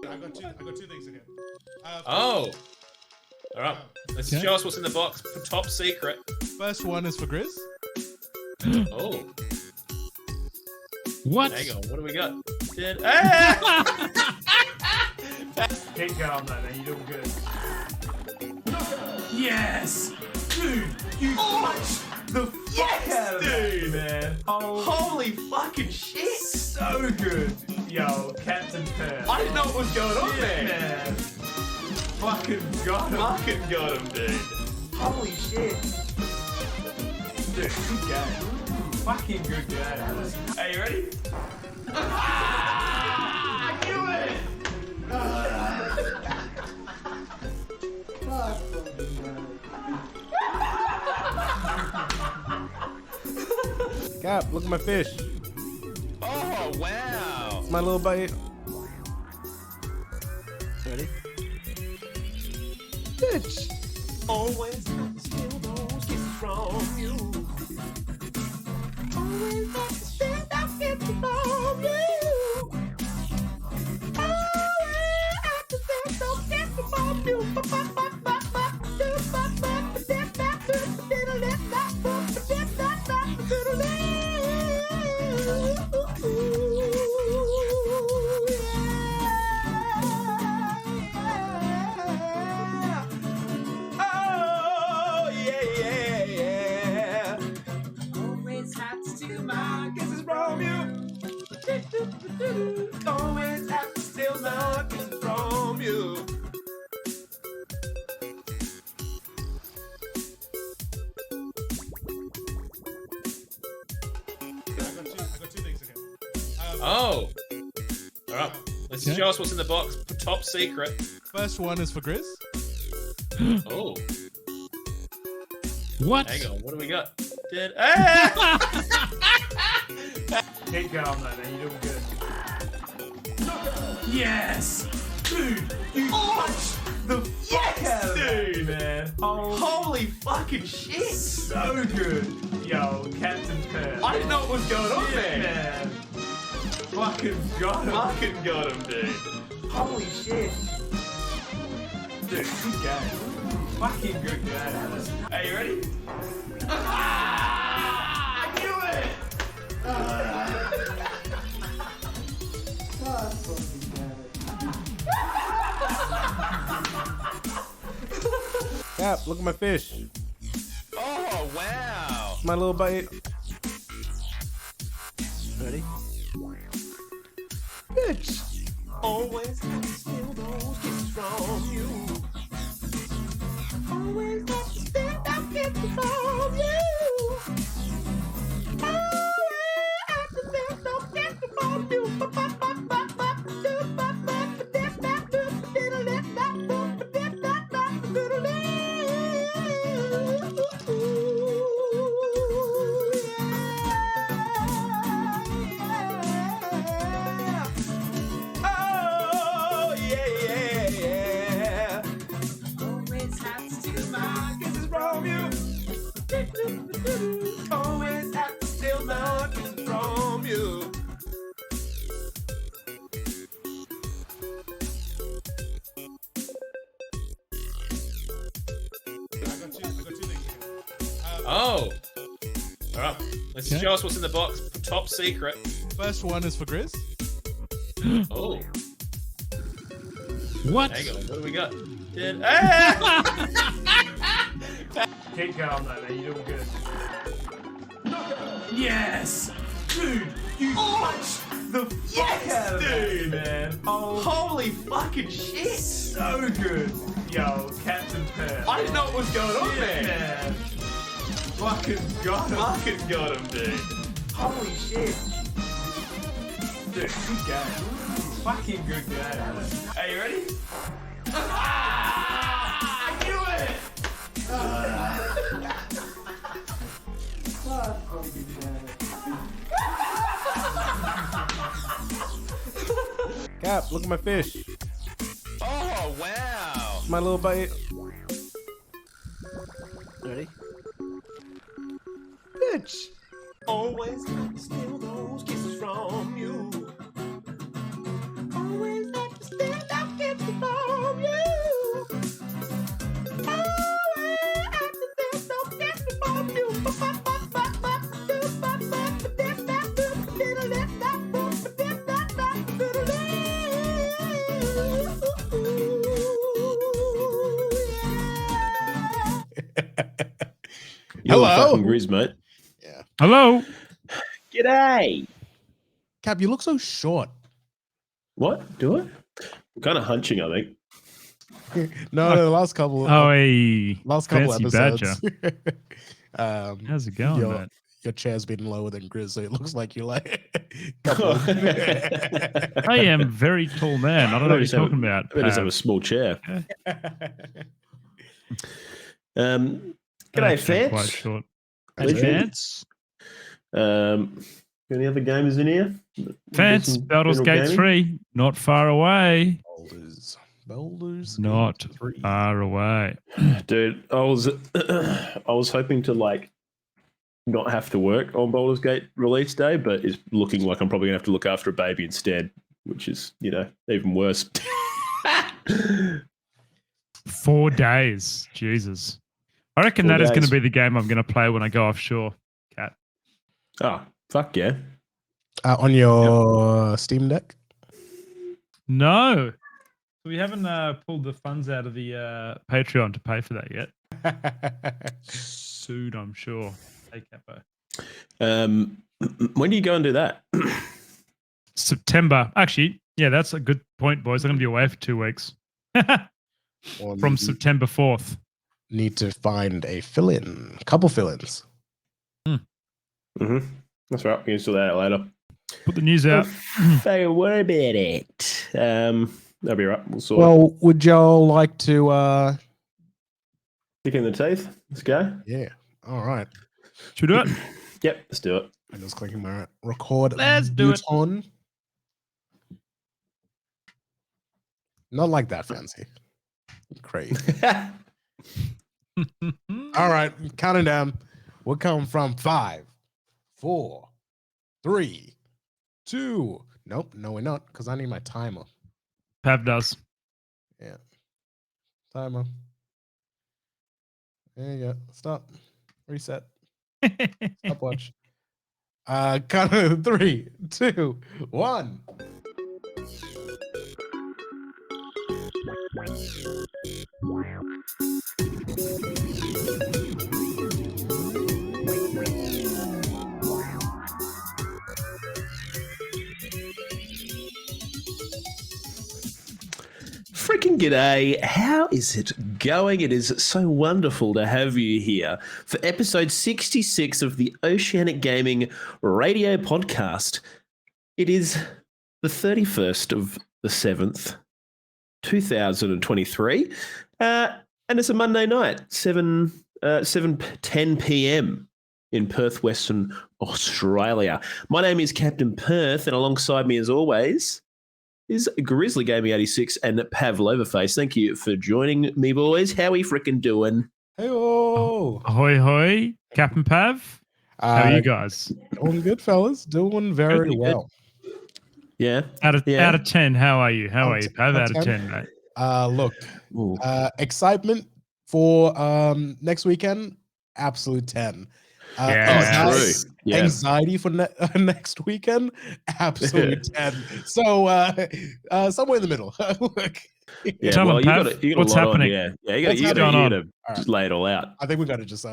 I got two things again. Oh. All right. Let's show us what's in the box. Top secret. First one is for Grizz. Oh. What? Hang on. What do we got? Keep going, though, man. You're doing good. Yes! Dude, you punched the fuck out of that, man. Holy fucking shit! So good. Yo, Captain Pearl. I didn't know what was going on there. Man. Fucking got him. Fucking got him, dude. Holy shit. Dude, good game. Fucking good game. Are you ready? I knew it! Cap, look at my fish. Oh, wow. My little bite. Ready? Bitch. Always got to steal those kisses from you. Always got to steal those kisses from you. Always got to steal those kisses from you. Always have to steal my kisses from you. I got two things again. Oh. Alright. Let's show us what's in the box. Top secret. First one is for Grizz. Oh. What? Hang on. What do we got? Keep going, though, man. You're doing good. Yes! Dude, you punched the fuck out of that, man. Holy fucking shit! So good. Yo, Captain Pearl. I didn't know what was going on there. Man. Fucking got him. Fucking got him, dude. Holy shit. Dude, good game. Fucking good game. Are you ready? I knew it! Cap, look at my fish. Oh, wow. My little bite. Ready? Bitch. Always have to steal those kisses from you. Always have to steal those kisses from you. Always have to steal those kisses from you. Always have to steal my kisses from you. I got two things again. Oh. Alright. Let's show us what's in the box. Top secret. First one is for Grizz. Oh. What? Hang on. What do we got? Keep going, though, man. You're doing good. Yes! Dude, you punched the fuck out of that, man. Holy fucking shit! So good. Yo, Captain Pearl. I didn't know what was going on there. Man. Fucking got him. Fucking got him, dude. Holy shit. Dude, good game. Fucking good game. Are you ready? I knew it! Cap, look at my fish. Oh, wow. My little bite. Ready? Bitch. Always have to steal those kisses from you. Always have to steal those You're the Hello. fucking Grizz, mate. Hello. G'day. Cap, you look so short. What? Do I? I'm kind of hunching, I think. No, the last couple. Oh, hey. last couple fancy episodes. How's it going, your, mate? your chair's been lower than Grizz, so it looks like you're like. I am a very tall man. I don't know what you're talking about. I just have a small chair. G'day, Quite Fats. short. Hey, Fans? Any other gamers in here? Fans, Some Baldur's general Gate gaming? 3. Not far away. Boulders. Not 3. far away. Dude, I was hoping to like not have to work on Baldur's Gate release day, but it's looking like I'm probably gonna have to look after a baby instead, which is, even worse. 4 days. Jesus. I reckon 4 that is going days. to be the game I'm going to play when I go offshore, Cat. Oh, fuck yeah. On your Steam Deck? No. We haven't pulled the funds out of the Patreon to pay for that yet. Soon, I'm sure. Hey, Capo. When do you go and do that? September. Actually, yeah, that's a good point, boys. I'm going to be away for 2 weeks. From September 4th. Need to find a fill-in. Couple fill-ins. Mm-hmm. That's right. We can sort that out later. Put the news out. Don't worry about it. That'll be right. We'll sort it. Well, would y'all like to Kick in the teeth. Let's go. yeah. All right. Should we do it? Yep, let's do it. I'm just clicking my record Let's do it. button. Not like that fancy. Crazy. All right, counting down. We're coming from 5, 4, 3, 2. Nope, no, we're not, because I need my timer. Pav does. Yeah. Timer. There you go. Stop. Reset. Stopwatch. Count of 3, 2, 1. Freaking g'day. How is it going? It is so wonderful to have you here for episode 66 of the Oceanic Gaming Radio Podcast. It is the 31st of the 7th, 2023, and it's a Monday night, 7:10 p.m. in Perth, Western Australia. My name is Captain Perth, and alongside me, as always, is Grizzly Gaming 86 and Pavlovaface. Thank you for joining me, boys. How we frickin' doing? Hey-oh. Ahoy, hoy. Captain Pav. How are you guys? Doing good, fellas. Doing very Pretty good. well. Yeah. Out of 10, how are you? How Out are you, of Pav? Out of 10? 10, mate. Look, Ooh. excitement for next weekend, absolute 10. Yeah. True. Yeah. Anxiety for next weekend, absolute 10. So somewhere in the middle. Look, Yeah, Tell well, them, you Pav, got a what's lot happening? on. Yeah, you What's got going on? to just lay it all out. I think we got to just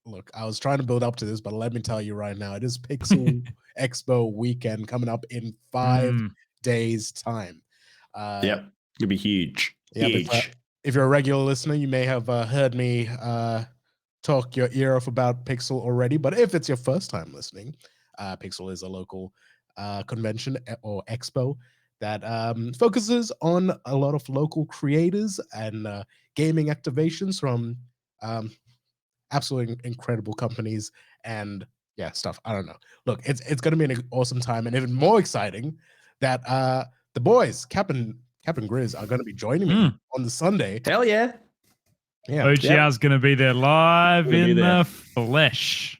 look. I was trying to build up to this, but let me tell you right now, it is Pixel Expo weekend coming up in 5 days' time. Yep, it'll be huge. Yeah, Huge. if you're a regular listener, you may have heard me talk your ear off about Pixel already. But if it's your first time listening, Pixel is a local convention or expo that focuses on a lot of local creators and gaming activations from absolutely incredible companies and stuff. I don't know. Look, it's going to be an awesome time, and even more exciting that the boys, Captain Grizz, are going to be joining me on the Sunday. Hell yeah. Yeah, OGR's going to be there live Gonna be in there. the flesh.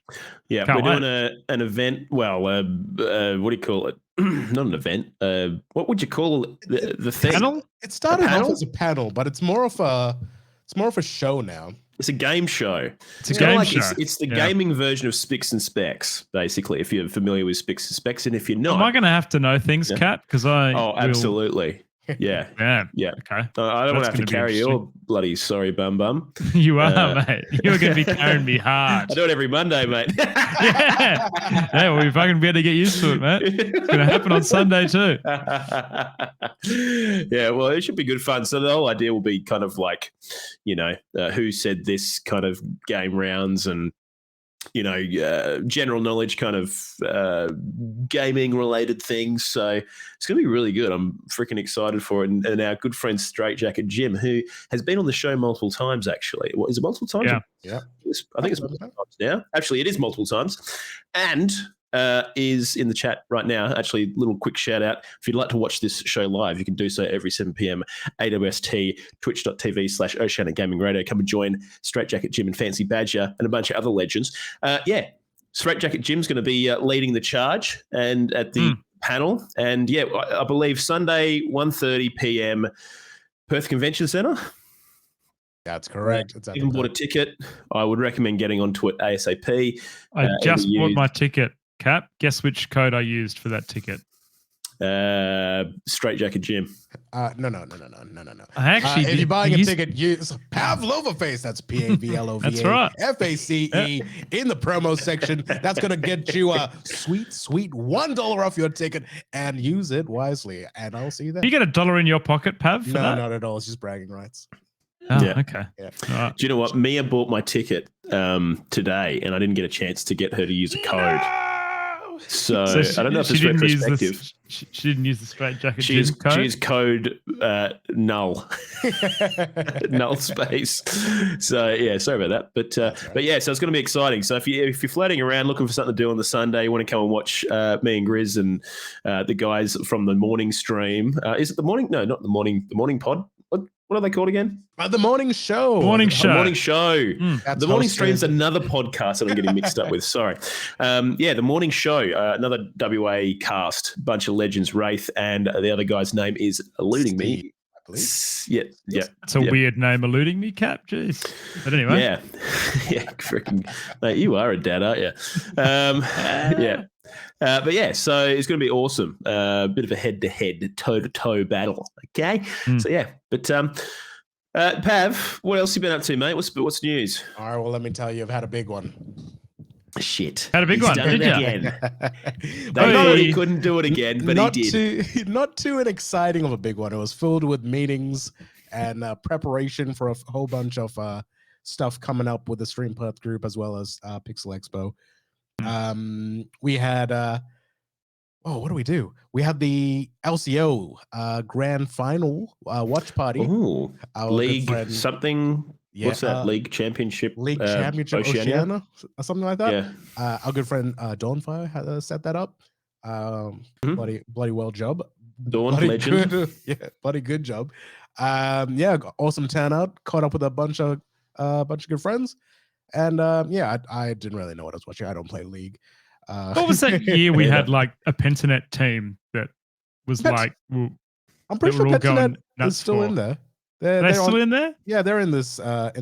Yeah, Can't we're doing an event. Well, what do you call it? Not an event. What would you call the thing? Panel? it started off panel? as a panel, but it's more of a show now. It's a game show. It's a kinda game like show. It's the Yeah. gaming version of Spicks and Specs, basically. If you're familiar with Spicks and Specs, and if you're Am not, I going to have to know things, Yeah. Cat? Because I oh, will- absolutely. Yeah. Yeah. Yeah. Okay. I don't want That's to have to gonna be carry interesting. your bloody sorry bum bum. You are, mate. You're going to be carrying me hard. I do it every Monday, mate. Yeah. Yeah, well, we fucking better get used to it, mate. It's going to happen on Sunday too. Yeah, well, it should be good fun. So the whole idea will be kind of like, who said this kind of game rounds and, general knowledge kind of gaming related things. So it's going to be really good. I'm freaking excited for it. And our good friend Straight Jacket Jim, who has been on the show multiple times, actually. What, is it multiple times? Yeah. I think it's multiple times now. Actually, it is multiple times. And is in the chat right now. Actually, little quick shout out. If you'd like to watch this show live, you can do so every 7 p.m. AWST, twitch.tv/Oceanic Gaming Radio. Come and join Straight Jacket Jim and Fancy Badger and a bunch of other legends. Straight Jacket Jim's going to be leading the charge and at the panel. And yeah, I believe Sunday, 1:30 p.m. Perth Convention Centre. That's correct. It's Even bought a ticket. I would recommend getting onto it ASAP. I just bought my ticket, Cap. Guess which code I used for that ticket? Straight Jacket Jim. No. I actually if you're buying a ticket, use Pavlova Face. That's PAVLOVA. That's right. FACE in the promo section. That's gonna get you a sweet $1 off your ticket, and use it wisely. And I'll see you there. You get $1 in your pocket, Pav? For No, that? not at all. It's just bragging rights. Oh, Yeah. okay. Yeah. All right. Do you know what? Mia bought my ticket today, and I didn't get a chance to get her to use a code. So I don't know if it's didn't use retrospective. she didn't use the Straight Jacket She Jim used code. null, null space. So yeah, sorry about that. But yeah, so it's going to be exciting. So if you're floating around looking for something to do on the Sunday, you want to come and watch me and Grizz and the guys from the morning stream. Is it the morning? No, not the morning. The morning pod. What are they called again? The morning show. Morning show. The morning show. That's The morning hosted- stream's another podcast that I'm getting mixed up with. Sorry. The morning show, another WA cast, bunch of legends, Wraith, and the other guy's name is eluding me. I believe. Yeah. It's a weird name eluding me, Cap. Jeez. But anyway. Yeah. Freaking, mate, you are a dad, aren't you? Yeah. But yeah, so it's going to be awesome. Bit of a head-to-head, toe-to-toe battle. Okay, so yeah. But Pav, what else you been up to, mate? What's news? All right. Well, let me tell you, I've had a big one. Shit, Had a big He's one, done did it ya? again. Hey. They thought he couldn't do it again, but not he did. Not too an exciting of a big one. It was filled with meetings and preparation for a whole bunch of stuff coming up with the Stream Perth group as well as Pixel Expo. We had what do we do? We had the LCO grand final watch party. Ooh, Our good league friend- something. Yeah, What's that? League championship. League Championship Oceania or something like that. Yeah. Our good friend Dawnfire had set that up. Bloody well job. Dawn Bloody legend. good, yeah, bloody good job. Awesome turnout. Caught up with a bunch of good friends, and I didn't really know what I was watching. I don't play League. What was that year we had like a Pentanet team that was Pet- like, well, I'm pretty that sure we're all going Petanet nuts is still for? in there. are they They're still on- in there? Yeah, they're in this bracket.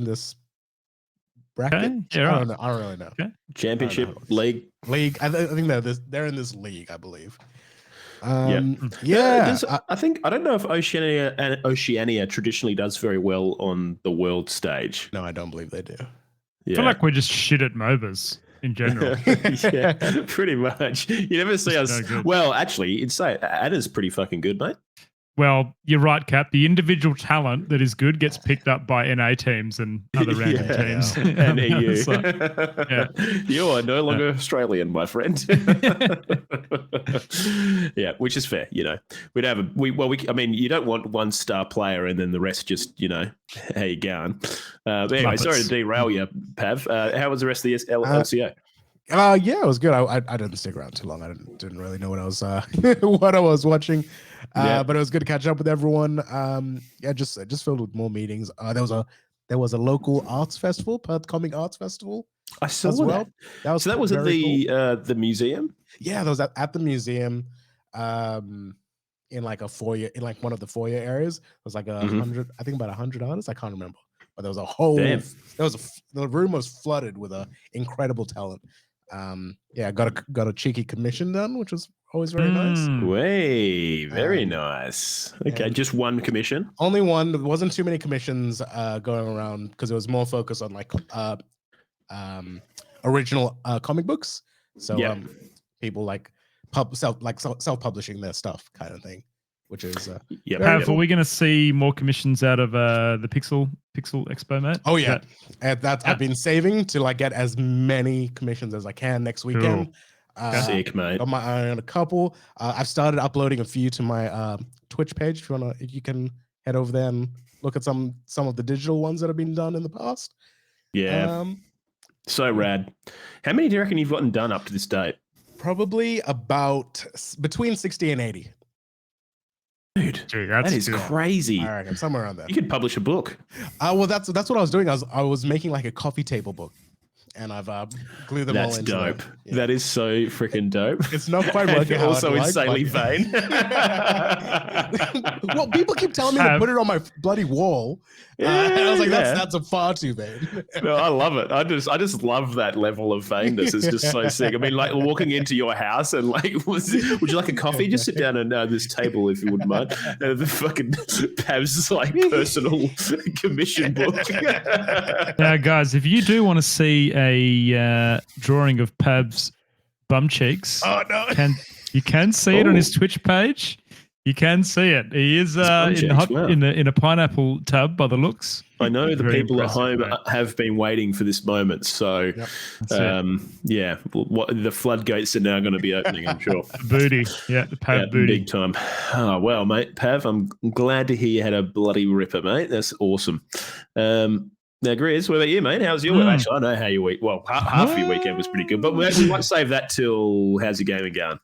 Okay, yeah, I right. don't know. I don't really know. Championship I don't know. league. League. I think they're in this league. I believe. Yeah. Yeah. I think I don't know if Oceania traditionally does very well on the world stage. No, I don't believe they do. I Yeah. feel like we're just shit at MOBAs in general. Yeah, pretty much. You never see us. no good. Well, actually, you'd say Anna's pretty fucking good, mate. Well, you're right, Cap. The individual talent that is good gets picked up by NA teams and other random Yeah. teams. And EU. It's like, yeah. You are no longer Australian, my friend. Yeah, which is fair. We'd have I mean, you don't want one star player and then the rest just, how you going? But anyway, sorry to derail you, Pav. How was the rest of the LCO? Yeah, it was good. I didn't stick around too long. I didn't really know what I was what I was watching. But it was good to catch up with everyone. Just filled with more meetings. There was a local arts festival, Perth Comic Arts Festival. I saw as well. that. So that was at very cool. the museum. Yeah, that was at the museum. In like a foyer, in like one of the foyer areas. It was like 100, I think about 100 artists. I can't remember, but there was a whole. Damn. The room was flooded with incredible talent. Yeah, got a cheeky commission done, which was always very nice. Way, very Um, nice. Okay, and- just one commission. Only one. There wasn't too many commissions going around because it was more focused on like original comic books. So Yep. people like self-publishing their stuff kind of thing, which is Yep. very Pav, are we going to see more commissions out of the Pixel Expo, mate? Oh yeah, That- and that's I've been saving to like get as many commissions as I can next weekend. Sick, mate. Got my eye on a couple. I've started uploading a few to my Twitch page. If you can head over there and look at some of the digital ones that have been done in the past. Yeah, so rad. How many do you reckon you've gotten done up to this date? Probably about between 60 and 80. Dude, Gee, that is good. crazy. I reckon somewhere around there. You could publish a book. Well, that's what I was doing. I was making like a coffee table book, and I've glued them all That's into dope. Yeah. That is so freaking dope. It's not quite And working. also how I'd insanely like, vain. Well, people keep telling me to put it on my bloody wall. And I was like, that's a far too vain. No, I love it. I just love that level of vainness. It's just so sick. I mean, like walking into your house and like, would you like a coffee? Just sit down and this table if you wouldn't mind. The fucking Pav's like personal commission book. Now, guys, if you do want to see a drawing of Pab's bum cheeks, you can see it on his Twitch page. You can see it. He is in a pineapple tub by the looks. I know the Very people at impressive, home mate. have been waiting for this moment. So, yeah, the floodgates are now going to be opening, I'm sure. Booty. Yeah, the Pav booty. Big time. Oh, well, mate, Pav, I'm glad to hear you had a bloody ripper, mate. That's awesome. Now, Grizz, what about you, mate? How's your week? Actually, I know how your week. Well, half of your weekend was pretty good, but we might save that till how's your gaming going?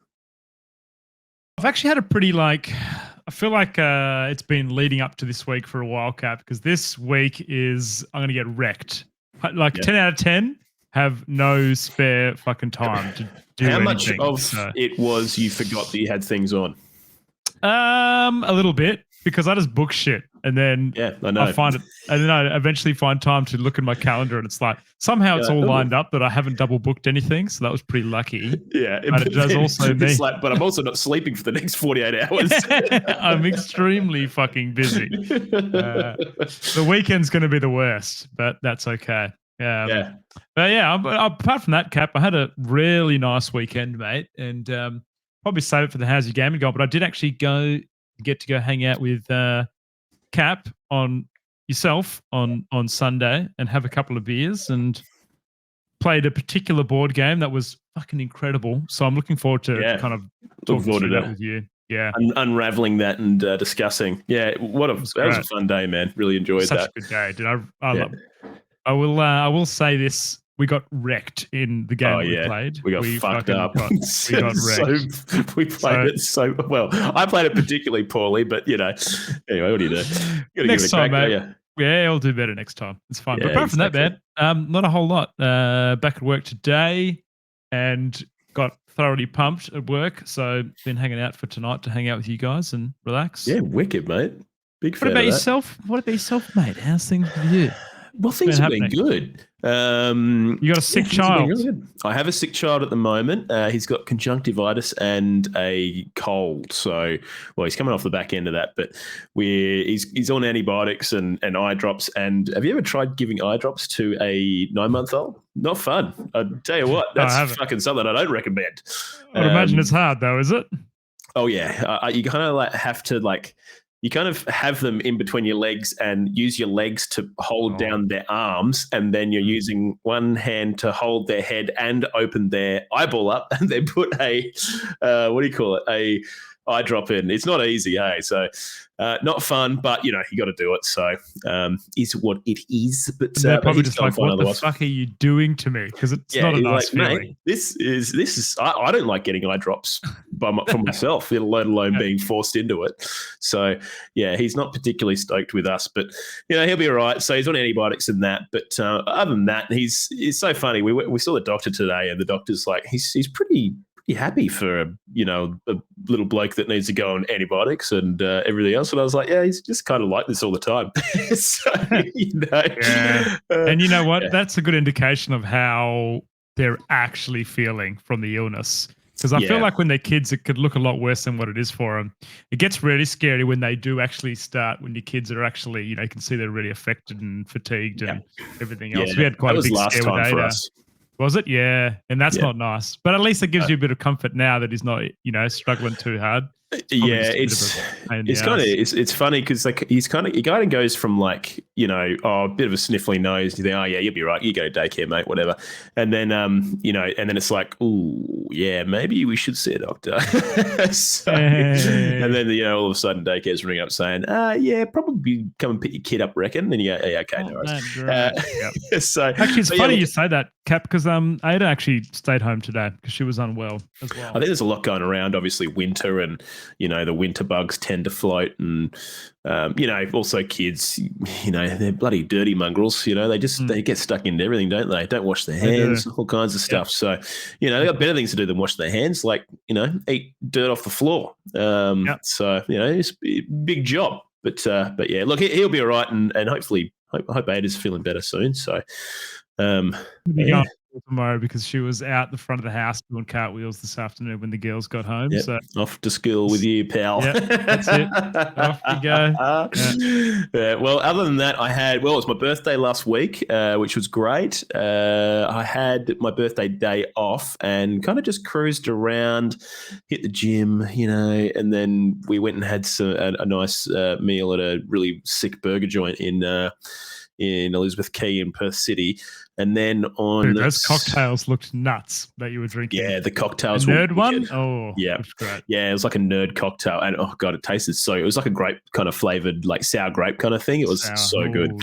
I've actually had a pretty I feel like it's been leading up to this week for a while, Cap, because this week is I'm going to get wrecked. 10 out of 10 have no spare fucking time to do How much anything. of it was you forgot that you had things on? A little bit, because I just book shit and then I know. I find it, and then I eventually find time to look at my calendar, and it's like somehow it's all lined up that I haven't double booked anything, so that was pretty lucky. Yeah, but it does also mean, but I'm also not sleeping for the next 48 hours. I'm extremely fucking busy. The weekend's going to be the worst, but that's okay. But yeah, apart from that, Cap, I had a really nice weekend, mate, and probably save it for the How's Your Gaming Goal, but I did actually get to go hang out with Cap on Sunday and have a couple of beers and played a particular board game that was fucking incredible. So I'm looking forward to kind of talking through that with you. Yeah, unraveling that and discussing. Yeah, that was a fun day, man. Really enjoyed Such that. a good day, dude. I will say this. We got wrecked in the game we played. We got fucked up. We got wrecked. We played it so well. I played it particularly poorly, but anyway, what do you do? Next time, mate. Yeah, I'll do better next time. It's fine. But apart from that, man, not a whole lot. Back at work today and got thoroughly pumped at work. So been hanging out for tonight to hang out with you guys and relax. Yeah, wicked, mate. Big fan. What about yourself? What about yourself, mate? How's things with you? Well, things have been good. You got a sick child. Really I have a sick child at the moment. He's got conjunctivitis and a cold. So, well, he's coming off the back end of that, but he's on antibiotics and eye drops. And have you ever tried giving eye drops to a 9-month-old? Not fun. I tell you what, that's fucking something I don't recommend. I would imagine it's hard though, is it? Oh yeah, you kind of have to you kind of have them in between your legs and use your legs to hold down their arms, and then you're using one hand to hold their head and open their eyeball up, and they put a a eye drop in. It's not easy, hey? So not fun, but you got to do it. So is what it is. But they're probably just like, what the fuck are you doing to me? Because it's not a nice feeling. Mate, this is. I don't like getting eye drops for myself, let alone being forced into it. So yeah, he's not particularly stoked with us, but he'll be all right. So he's on antibiotics and that. But other than that, he's so funny. We saw the doctor today, and the doctor's like, he's pretty happy for a little bloke that needs to go on antibiotics and everything else. And I was like, yeah, he's just kind of like this all the time. So, And you know what? That's a good indication of how they're actually feeling from the illness. Because I feel Yeah. like when they're kids, it could look a lot worse than what it is for them. It gets really scary when they do actually start, when your kids are actually, you can see they're really affected and fatigued and everything else. We had quite that a was big last scare with time for Ada. us. Was it? Yeah. And that's Yeah. not nice. But at least it gives you a bit of comfort now that he's not, struggling too hard. Yeah, it's it's kind of it's funny because like he kind of goes from like a bit of a sniffly nose. You think, oh yeah, you'll be right. You go to daycare, mate, whatever. And then and then it's like, oh yeah, maybe we should see a doctor. And then all of a sudden daycare's ringing up saying, yeah, probably come and pick your kid up, reckon. And yeah, okay, no worries. So actually, it's funny you say that, Cap, because Ada actually stayed home today because she was unwell as well. I think there's a lot going around. Obviously, winter and the winter bugs tend to float, and also kids, they're bloody dirty mongrels. They get stuck into everything, don't they? Don't wash their hands, all kinds of stuff. So they got better things to do than wash their hands, like eat dirt off the floor. So it's a big job, but yeah, look, he'll be all right, and hopefully, I hope Ada's feeling better soon. So. Yeah. Tomorrow because she was out the front of the house doing cartwheels this afternoon when the girls got home. Yep. So off to school with you, pal. Yep, that's it. Off you go. Yeah. Well, other than that, it was my birthday last week, which was great. I had my birthday day off and kind of just cruised around, hit the gym, and then we went and had a nice meal at a really sick burger joint in Elizabeth Quay in Perth City. And then Dude, those cocktails looked nuts that you were drinking. Yeah, the cocktails the were nerd one? wicked. Oh, yeah. It was great. Yeah, it was like a nerd cocktail. And oh god, it tasted it was like a grape kind of flavored, like sour grape kind of thing. It was so good.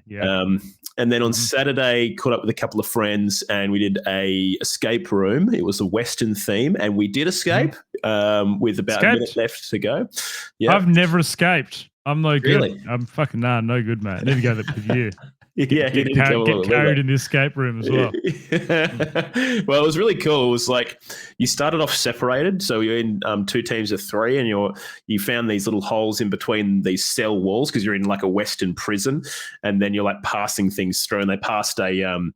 Yeah. And then on Saturday, caught up with a couple of friends and we did a escape room. It was a Western theme and we did escape with about a minute left to go. Yeah. I've never escaped. I'm no good. Really? I'm fucking no good, mate. I need to go with you. Get carried in the escape room as well. Well, it was really cool. It was like you started off separated, so you're in 2 teams of 3, and you found these little holes in between these cell walls because you're in like a Western prison, and then you're like passing things through. And they passed a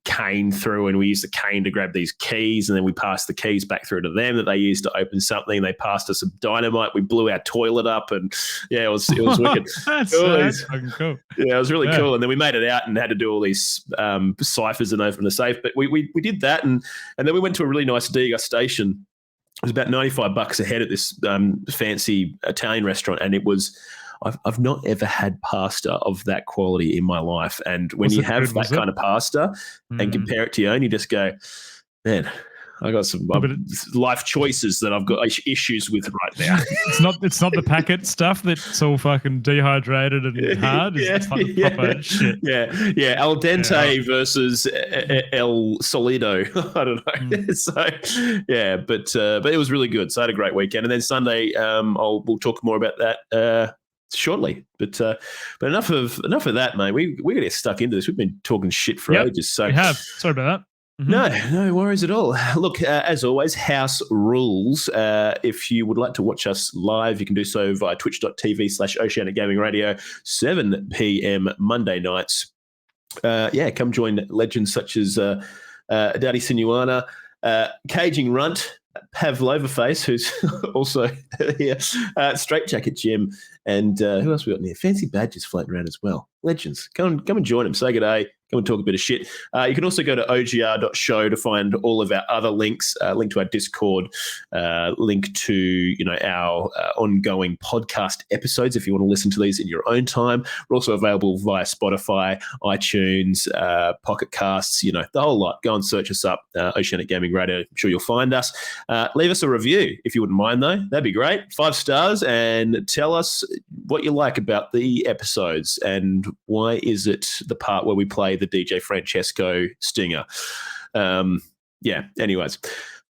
cane through, and we used the cane to grab these keys, and then we passed the keys back through to them that they used to open something. They passed us some dynamite. We blew our toilet up, and yeah, it was wicked. That's fucking cool. Yeah, it was really cool. And then we made it out and had to do all these ciphers and open the safe. But we did that. And then we went to a really nice degustation. It was about $95 a head at this fancy Italian restaurant. And it was, I've not ever had pasta of that quality in my life. And when you have that kind of pasta and compare it to your own, you just go, man, I got some life choices that I've got issues with right now. It's not the packet stuff that's all fucking dehydrated and hard. It's not the proper shit. Yeah. Al dente versus El Solido. I don't know. So yeah, but it was really good. So I had a great weekend, and then Sunday, we'll talk more about that shortly. But enough of that, mate. We got to get stuck into this. We've been talking shit for ages. So we have. Sorry about that. No worries at all. Look, as always, house rules. If you would like to watch us live, you can do so via twitch.tv/Oceanic Gaming Radio, 7 p.m. Monday nights. Come join legends such as Daddy Sinuana, Caging Runt, Pavlova Face, who's also here, Straight Jacket Jim, and who else we got in here? Fancy Badges floating around as well. Legends. Come and join them. Say good day. Come and talk a bit of shit. You can also go to ogr.show to find all of our other links, link to our Discord, link to our ongoing podcast episodes if you want to listen to these in your own time. We're also available via Spotify, iTunes, Pocket Casts, the whole lot. Go and search us up, Oceanic Gaming Radio. I'm sure you'll find us. Leave us a review if you wouldn't mind, though. That'd be great. 5 stars, and tell us what you like about the episodes and why is it the part where we play the DJ Francesco stinger. Anyways.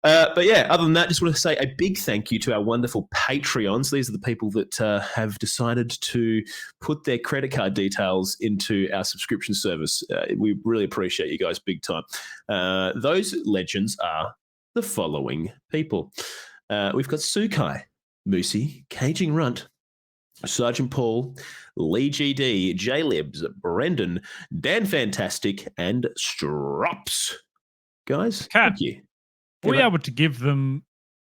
But yeah, other than that, just want to say a big thank you to our wonderful Patreons. These are the people that have decided to put their credit card details into our subscription service. We really appreciate you guys big time. Those legends are the following people. We've got Sukai, Moosey, Caging Runt, Sergeant Paul, Lee GD, J-Libs, Brendan, Dan Fantastic, and Strops. guys. Kat, Thank you. Are we able to give them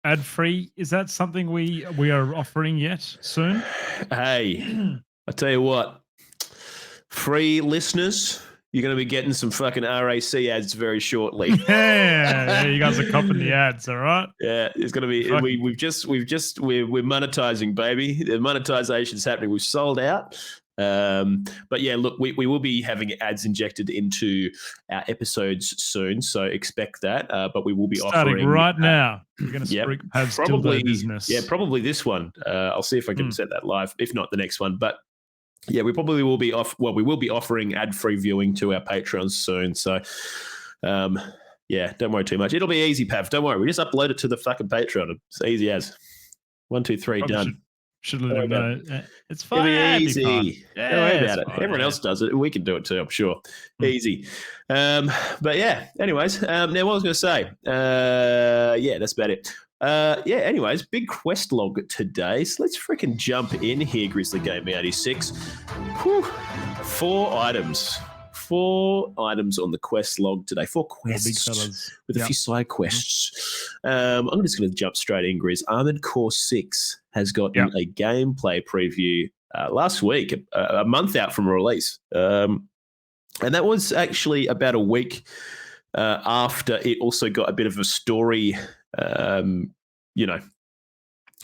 ad free? Is that something we are offering yet soon? Hey, I tell you what, free listeners, you're going to be getting some fucking RAC ads very shortly. Yeah, you guys are copping the ads, all right? Yeah, it's going to be. We're monetizing, baby. The monetization's happening. We've sold out. But yeah, look, we will be having ads injected into our episodes soon, so expect that. But we will be starting offering right now. We're going to yep, have probably business. Yeah, probably this one. I'll see if I can set that live. If not, the next one. But yeah, we probably will be we will be offering ad-free viewing to our Patreons soon. So, yeah, don't worry too much. It'll be easy, Pav. Don't worry. We just upload it to the fucking Patreon. It's easy as 1, 2, 3, Probably done. Should let them know. It's It'll fine. be easy. Yeah, don't worry about it. Everyone else does it. We can do it too, I'm sure. Easy. But yeah, anyways, now what I was going to say, yeah, that's about it. Yeah, anyways, big quest log today. So let's freaking jump in here, Grizzly Game 86. Whew. 4 items. 4 items on the quest log today. 4 quests with a few side quests. I'm just going to jump straight in, Grizz. Armored Core 6 has gotten a gameplay preview last week, a month out from release. And that was actually about a week after it also got a bit of a story, a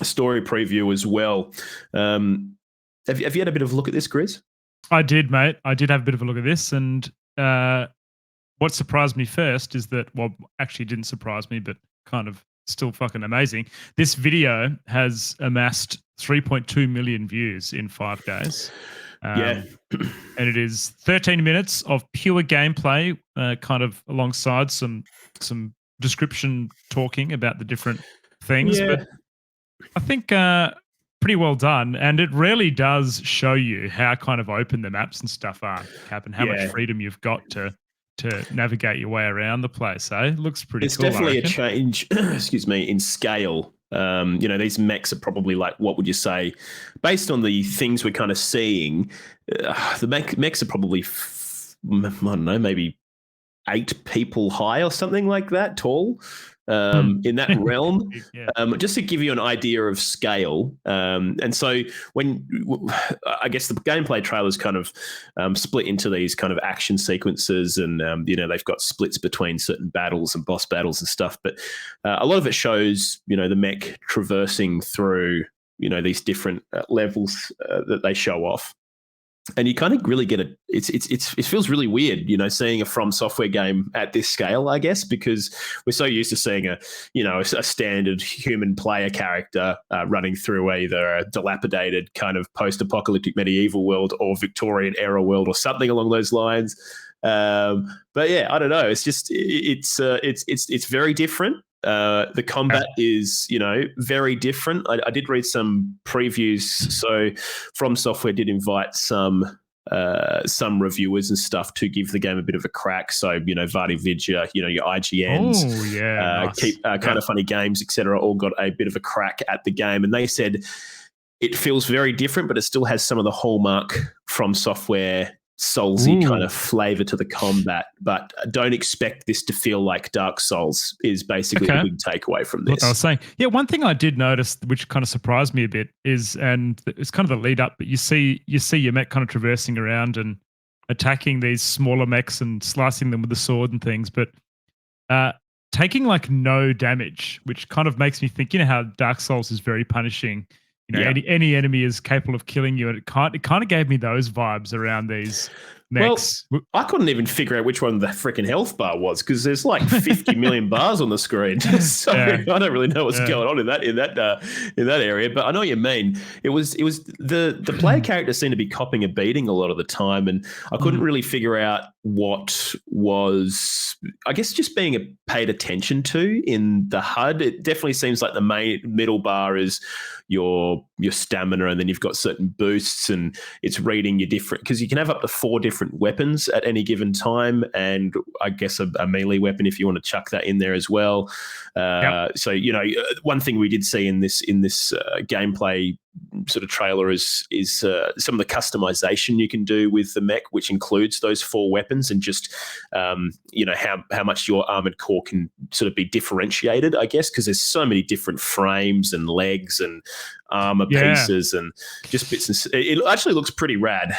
story preview as well. Have you had a bit of a look at this, Grizz? I did, mate. I did have a bit of a look at this, and what surprised me first is that, well, actually didn't surprise me, but kind of still fucking amazing. This video has amassed 3.2 million views in 5 days. And it is 13 minutes of pure gameplay, kind of alongside some description talking about the different things. Yeah. But I think pretty well done, and it really does show you how kind of open the maps and stuff are, Cap, and how much freedom you've got to navigate your way around the place. It looks pretty it's cool. It's definitely a change, excuse me, in scale. These mechs are probably like, what would you say, based on the things we're kind of seeing, the mechs are probably, I don't know, maybe 8 people high or something like that, tall. In that realm, just to give you an idea of scale. And so when I guess the gameplay trailers kind of split into these kind of action sequences, and they've got splits between certain battles and boss battles and stuff. But a lot of it shows the mech traversing through these different levels that they show off. And you kind of really get it feels really weird, seeing a From Software game at this scale, I guess, because we're so used to seeing a standard human player character running through either a dilapidated kind of post-apocalyptic medieval world or Victorian era world or something along those lines. But yeah, I don't know. It's just it's very different. The combat is, very different. I did read some previews. So From Software did invite some reviewers and stuff to give the game a bit of a crack. So, Vardy Vidya, your IGNs, nice. Kind of Funny Games, etc., all got a bit of a crack at the game. And they said it feels very different, but it still has some of the hallmark From Software Soulsy kind of flavor to the combat, but don't expect this to feel like Dark Souls is basically the big takeaway from this. What I was saying. Yeah, one thing I did notice, which kind of surprised me a bit, is, and it's kind of the lead up, but you see your mech kind of traversing around and attacking these smaller mechs and slicing them with the sword and things, but taking like no damage, which kind of makes me think, how Dark Souls is very punishing. Any enemy is capable of killing you, and it kind of gave me those vibes around these mechs. Well, I couldn't even figure out which one the freaking health bar was, because there's like 50 million bars on the screen. So I don't really know what's going on in that area. But I know what you mean. It was the player character seemed to be copping a beating a lot of the time, and I couldn't really figure out what was, I guess, just being paid attention to in the HUD. It definitely seems like the middle bar is your stamina, and then you've got certain boosts, and it's reading your different, because you can have up to 4 different weapons at any given time, and I guess a melee weapon if you want to chuck that in there as well. So one thing we did see in this gameplay sort of trailer is some of the customization you can do with the mech, which includes those 4 weapons and just how much your armored core can sort of be differentiated, I guess, because there's so many different frames and legs and armor pieces and just bits and it actually looks pretty rad.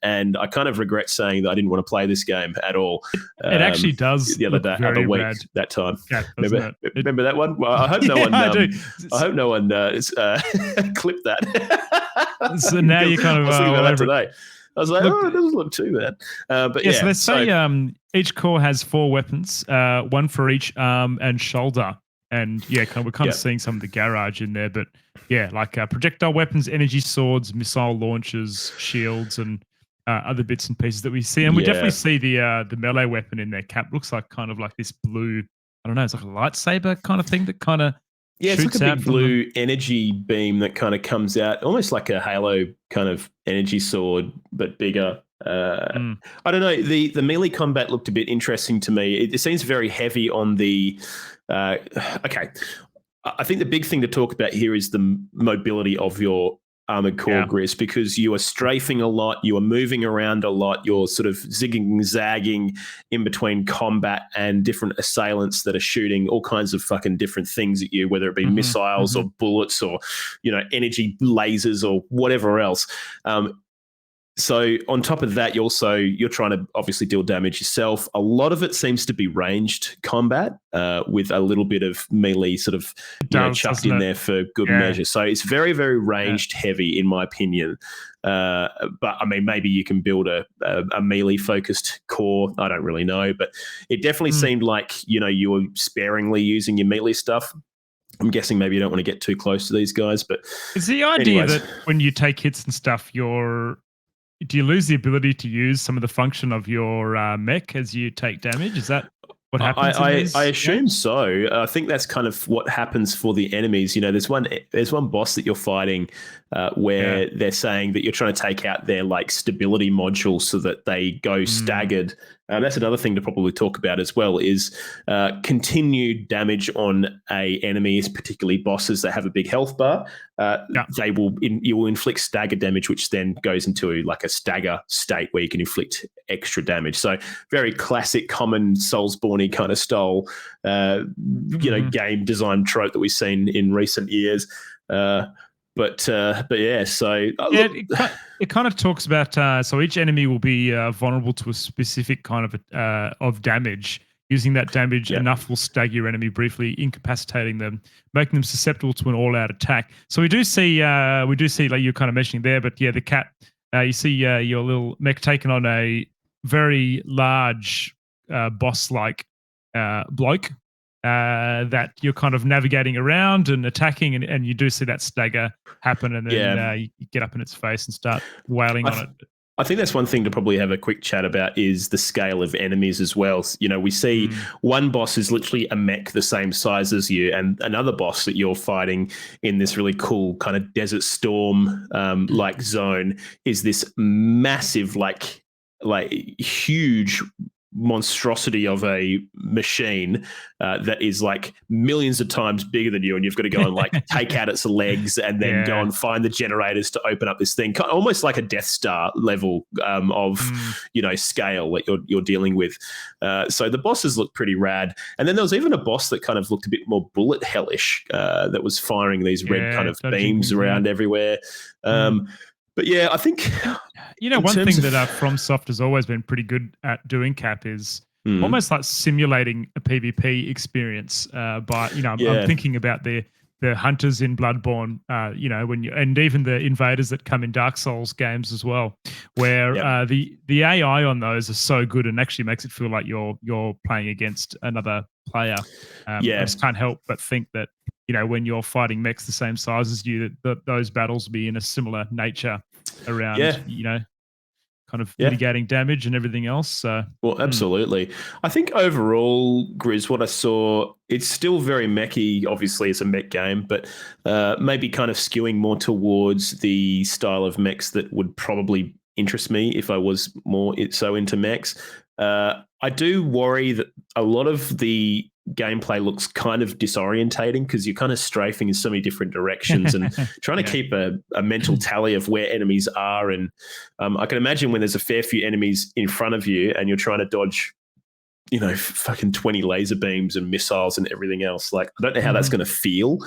And I kind of regret saying that I didn't want to play this game at all. It actually does the other week rad. That time. Yeah, remember that one? Well, I hope no one. I do. I hope no one clipped that. So now you kind of I was thinking about that today. I was like, it doesn't look too bad. But so let's say each core has 4 weapons, 1 for each arm and shoulder. And we're kind of seeing some of the garage in there, but like projectile weapons, energy swords, missile launchers, shields, and other bits and pieces that we see. And we definitely see the melee weapon in there. Cap looks like kind of like this blue, I don't know, it's like a lightsaber kind of thing that kind of it's like a big blue energy beam that kind of comes out, almost like a Halo kind of energy sword, but bigger. I don't know. The melee combat looked a bit interesting to me. It seems very heavy on the. Okay, I think the big thing to talk about here is the mobility of your armored core, Gris, because you are strafing a lot, you are moving around a lot, you're sort of zigging and zagging in between combat and different assailants that are shooting all kinds of fucking different things at you, whether it be missiles or bullets or energy lasers or whatever else. So on top of that, you're trying to obviously deal damage yourself. A lot of it seems to be ranged combat with a little bit of melee sort of chucked in there for good measure. So it's very, very ranged heavy in my opinion. But I mean, maybe you can build a melee focused core. I don't really know, but it definitely seemed like, you were sparingly using your melee stuff. I'm guessing maybe you don't want to get too close to these guys, but it's the idea that when you take hits and stuff, do you lose the ability to use some of the function of your mech as you take damage? Is that what happens? I assume so. I think that's kind of what happens for the enemies. There's one boss that you're fighting where they're saying that you're trying to take out their like stability module so that they go staggered. That's another thing to probably talk about as well is continued damage on a enemies, particularly bosses that have a big health bar. You will inflict stagger damage, which then goes into like a stagger state where you can inflict extra damage. So very classic, common Soulsborne kind of style, game design trope that we've seen in recent years. But yeah, so it kind of talks about so each enemy will be vulnerable to a specific kind of damage. Using that damage, enough will stagger your enemy briefly, incapacitating them, making them susceptible to an all-out attack. So we do see like you're kind of mentioning there, but the cat, you see your little mech taking on a very large boss-like bloke. That you're kind of navigating around and attacking, and you do see that stagger happen, and then you get up in its face and start wailing on it. I think that's one thing to probably have a quick chat about is the scale of enemies as well. We see one boss is literally a mech the same size as you, and another boss that you're fighting in this really cool kind of desert storm like zone is this massive, like huge monstrosity of a machine that is like millions of times bigger than you, and you've got to go and like take out its legs and then go and find the generators to open up this thing, almost like a Death Star level of scale that you're dealing with. So the bosses look pretty rad, and then there was even a boss that kind of looked a bit more bullet hellish that was firing these red kind of beams around everywhere. But yeah, I think one thing that FromSoft has always been pretty good at doing, Cap, is almost like simulating a PvP experience. I'm thinking about the hunters in Bloodborne, and even the invaders that come in Dark Souls games as well, where the AI on those are so good and actually makes it feel like you're playing against another player. I just can't help but think that when you're fighting mechs the same size as you, that those battles will be in a similar nature around kind of mitigating damage and everything else. So well, absolutely. I think overall, Grizz, what I saw, it's still very mechy. Obviously, it's a mech game, but maybe kind of skewing more towards the style of mechs that would probably interest me if I was more so into mechs. I do worry that a lot of the gameplay looks kind of disorientating because you're kind of strafing in so many different directions and trying to keep a mental tally of where enemies are. And I can imagine when there's a fair few enemies in front of you and you're trying to dodge, fucking 20 laser beams and missiles and everything else. Like, I don't know how that's going to feel,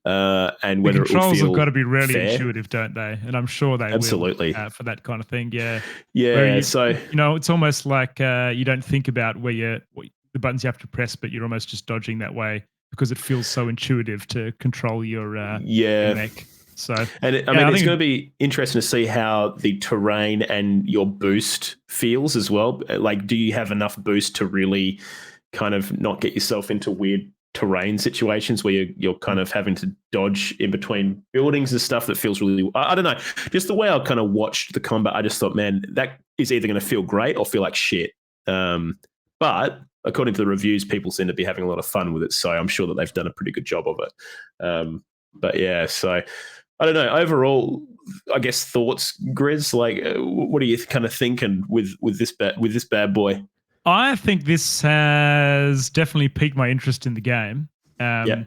and whether the controls it will have got to be really fair. intuitive, don't they? And I'm sure they Absolutely. will for that kind of thing. Yeah, yeah. So it's almost like you don't think about where the buttons you have to press, but you're almost just dodging that way because it feels so intuitive to control your mech. So, and it's going to be interesting to see how the terrain and your boost feels as well. Like, do you have enough boost to really kind of not get yourself into weird terrain situations where you're kind of having to dodge in between buildings and stuff that feels really, I don't know, just the way I kind of watched the combat, I just thought, man, that is either going to feel great or feel like shit. But according to the reviews, people seem to be having a lot of fun with it. So I'm sure that they've done a pretty good job of it. But yeah, so I don't know. Overall, I guess thoughts, Grizz. Like, what are you kind of thinking with this bad boy? I think this has definitely piqued my interest in the game. And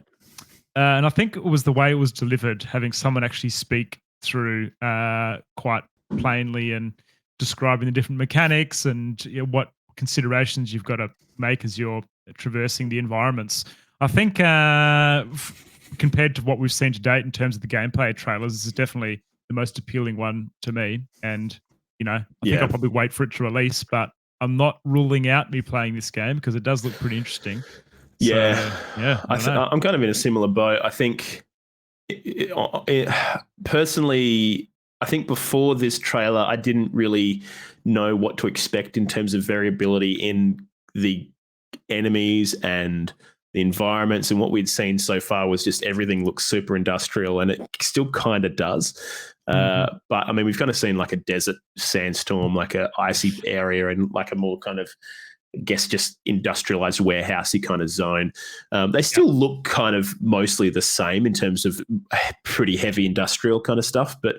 I think it was the way it was delivered, having someone actually speak through quite plainly and describing the different mechanics and what considerations you've got to make as you're traversing the environments. I think compared to what we've seen to date in terms of the gameplay trailers, this is definitely the most appealing one to me. And, I think I'll probably wait for it to release, but I'm not ruling out me playing this game because it does look pretty interesting. I'm kind of in a similar boat. I think personally, I think before this trailer, I didn't really know what to expect in terms of variability in the enemies and the environments, and what we'd seen so far was just everything looks super industrial, and it still kind of does. But I mean, we've kind of seen like a desert sandstorm, like a icy area, and like a more kind of, I guess, just industrialized warehousey kind of zone. They still look kind of mostly the same in terms of pretty heavy industrial kind of stuff, but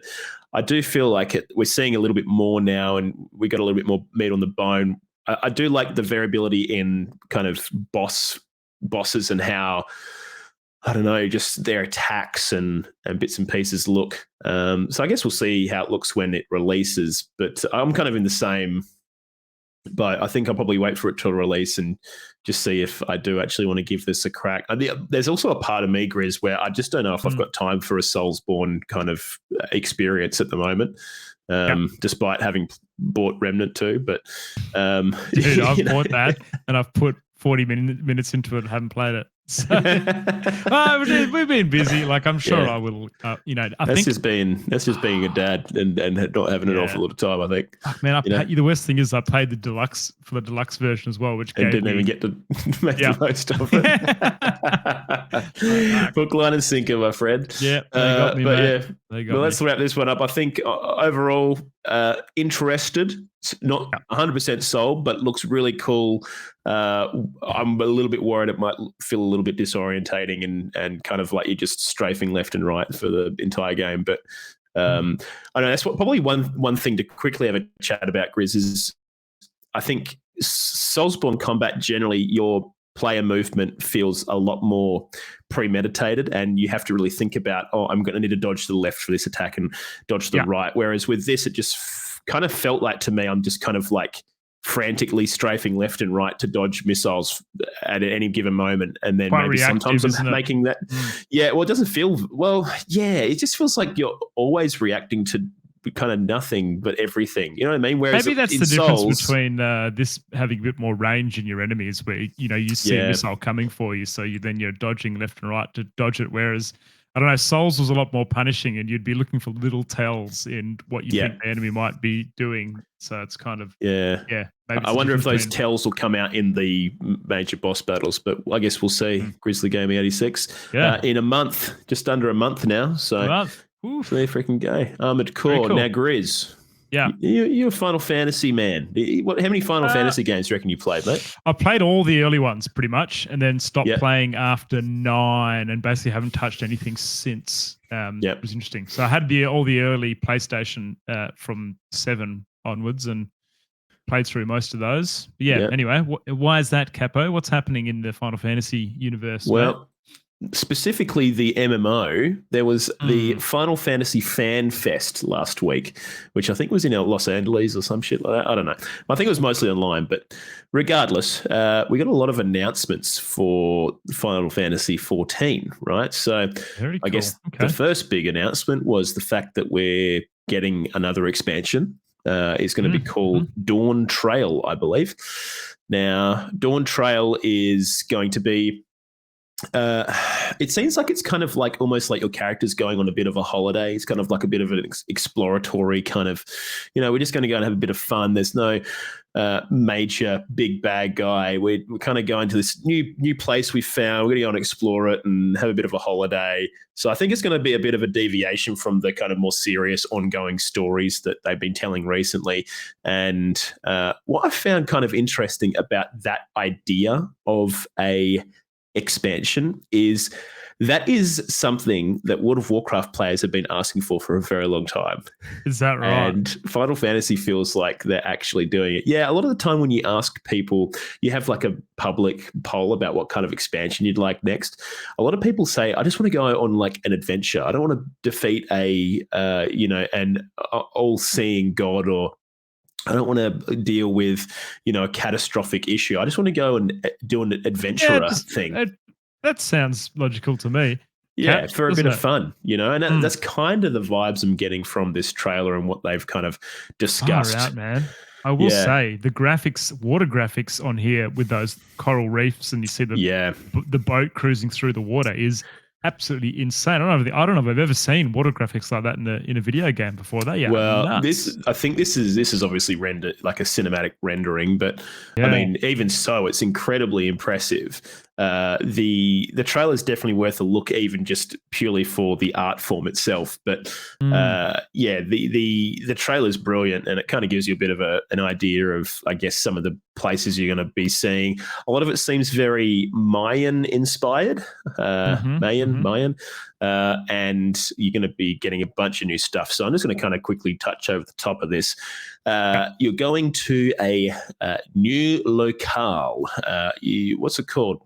I do feel like we're seeing a little bit more now, and we got a little bit more meat on the bone. I do like the variability in kind of bosses and how, I don't know, just their attacks and bits and pieces look. So I guess we'll see how it looks when it releases, but I'm kind of in the same boat. I think I'll probably wait for it to release and just see if I do actually want to give this a crack. There's also a part of me, Grizz, where I just don't know if I've got time for a Soulsborne kind of experience at the moment, despite having bought Remnant 2. But dude, I've bought that and I've put 40 minutes into it and haven't played it. So, we've been busy. Like, I'm sure I will. I think just being a dad and not having an awful lot of time. I think. Man, the worst thing is I played the deluxe version as well, which didn't even get to make the most of it. Hook, line, and sinker, my friend. Yeah, they got me, mate. Let's wrap this one up. I think overall, interested, not 100% sold, but looks really cool. I'm a little bit worried it might feel a little bit disorientating and kind of like you're just strafing left and right for the entire game. But I don't know, that's probably one thing to quickly have a chat about, Grizz, is I think Soulsborne combat generally, your player movement feels a lot more premeditated, and you have to really think about, I'm going to need to dodge to the left for this attack and dodge to the right. Whereas with this, it just kind of felt like to me, I'm just kind of like frantically strafing left and right to dodge missiles at any given moment, and then quite maybe sometimes I'm making that. Well, it doesn't feel it just feels like you're always reacting to kind of nothing but everything. You know what I mean? Whereas maybe that's in the Souls, difference between this having a bit more range in your enemies, where you see a missile coming for you, so you're dodging left and right to dodge it. Whereas I don't know, Souls was a lot more punishing, and you'd be looking for little tells in what you think the enemy might be doing. So it's kind of maybe I wonder if those tells will come out in the major boss battles, but I guess we'll see. Grizzly Gaming 86 in a month, just under a month now. So there freaking go. Armored Core. Cool. Now, Grizz. Yeah. You're a Final Fantasy man. How many Final Fantasy games do you reckon you played, mate? I played all the early ones pretty much, and then stopped playing after 9, and basically haven't touched anything since. It was interesting. So I had all the early PlayStation from 7 onwards, and played through most of those. But yeah. Yep. Anyway, why is that, Capo? What's happening in the Final Fantasy universe? Well, specifically the MMO, there was the Final Fantasy Fan Fest last week, which I think was in Los Angeles or some shit like that. I don't know. I think it was mostly online, but regardless, we got a lot of announcements for Final Fantasy 14, right? So Very I cool. guess the first big announcement was the fact that we're getting another expansion. It's going to be called Dawn Trail, I believe. Now, Dawn Trail is going to be it seems like it's kind of like almost like your character's going on a bit of a holiday. It's kind of like a bit of an exploratory kind of, we're just going to go and have a bit of fun. There's no major big bad guy. We're kind of going to this new place we found. We're going to go and explore it and have a bit of a holiday. So I think it's going to be a bit of a deviation from the kind of more serious ongoing stories that they've been telling recently. And what I found kind of interesting about that idea of a expansion is that is something that World of Warcraft players have been asking for a very long time. Is that right? And Final Fantasy feels like they're actually doing it. Yeah, a lot of the time when you ask people, you have like a public poll about what kind of expansion you'd like next. A lot of people say, I just want to go on like an adventure. I don't want to defeat an all-seeing god, or I don't want to deal with, a catastrophic issue. I just want to go and do an adventurer thing. That sounds logical to me. Yeah, for a bit of fun, and that's kind of the vibes I'm getting from this trailer and what they've kind of discussed. Far out, man. I will say the graphics, water graphics on here with those coral reefs, and you see the boat cruising through the water is absolutely insane. I don't know if I've ever seen water graphics like that in a video game before. I think this is obviously rendered like a cinematic rendering, but I mean, even so, it's incredibly impressive. The trailer is definitely worth a look, even just purely for the art form itself. But the trailer is brilliant, and it kind of gives you a bit of an idea of, I guess, some of the places you're going to be seeing. A lot of it seems very Mayan inspired, Mayan, and you're going to be getting a bunch of new stuff. So I'm just going to kind of quickly touch over the top of this. You're going to a new locale. What's it called?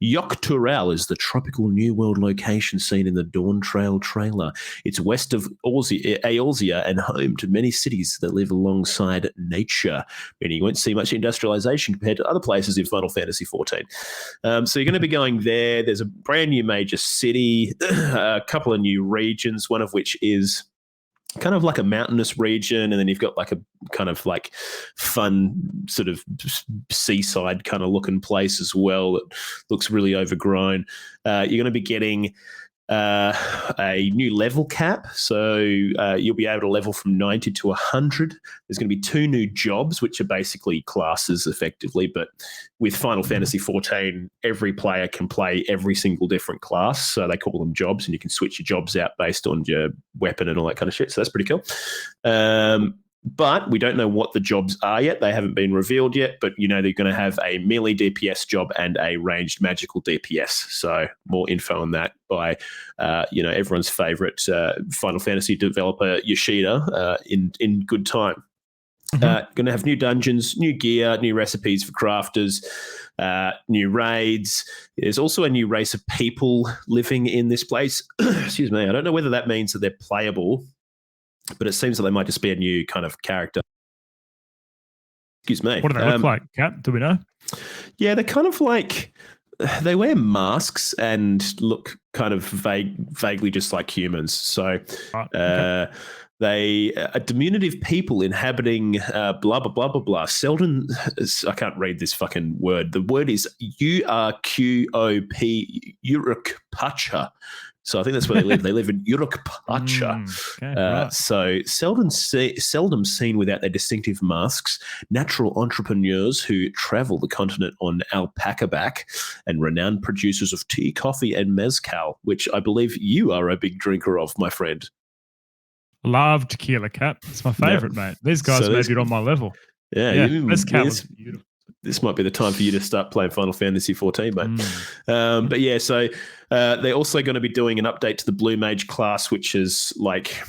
Yocturel is the tropical New World location seen in the Dawn Trail trailer. It's west of Eorzea and home to many cities that live alongside nature, meaning you won't see much industrialization compared to other places in Final Fantasy XIV. So you're going to be going there. There's a brand new major city, a couple of new regions, one of which is kind of like a mountainous region, and then you've got like a kind of like fun sort of seaside kind of looking place as well that looks really overgrown. You're going to be getting a new level cap, so you'll be able to level from 90 to 100. There's going to be 2 new jobs, which are basically classes effectively, but with Final Fantasy XIV, every player can play every single different class, so they call them jobs, and you can switch your jobs out based on your weapon and all that kind of shit, so that's pretty cool. But we don't know what the jobs are yet. They haven't been revealed yet, but they're going to have a melee DPS job and a ranged magical DPS. So more info on that by, everyone's favorite Final Fantasy developer, Yoshida, in good time. Going to have new dungeons, new gear, new recipes for crafters, new raids. There's also a new race of people living in this place. Excuse me. I don't know whether that means that they're playable, but it seems that they might just be a new kind of character. Excuse me. What do they look like, Cap? Do we know? Yeah, they're kind of like, they wear masks and look kind of vaguely just like humans. So they are diminutive people inhabiting blah, blah, blah, blah, blah. Seldom, I can't read this fucking word. The word is Urqop, Urukpacha. So I think that's where they live. They live in Urukpacha. So seldom seen without their distinctive masks, natural entrepreneurs who travel the continent on alpaca back, and renowned producers of tea, coffee, and mezcal, which I believe you are a big drinker of, my friend. Love tequila, Cap. It's my favorite, mate. These guys maybe on my level. Yeah. Mezcal is beautiful. This might be the time for you to start playing Final Fantasy XIV, mate. But yeah, so They're also going to be doing an update to the Blue Mage class, which is like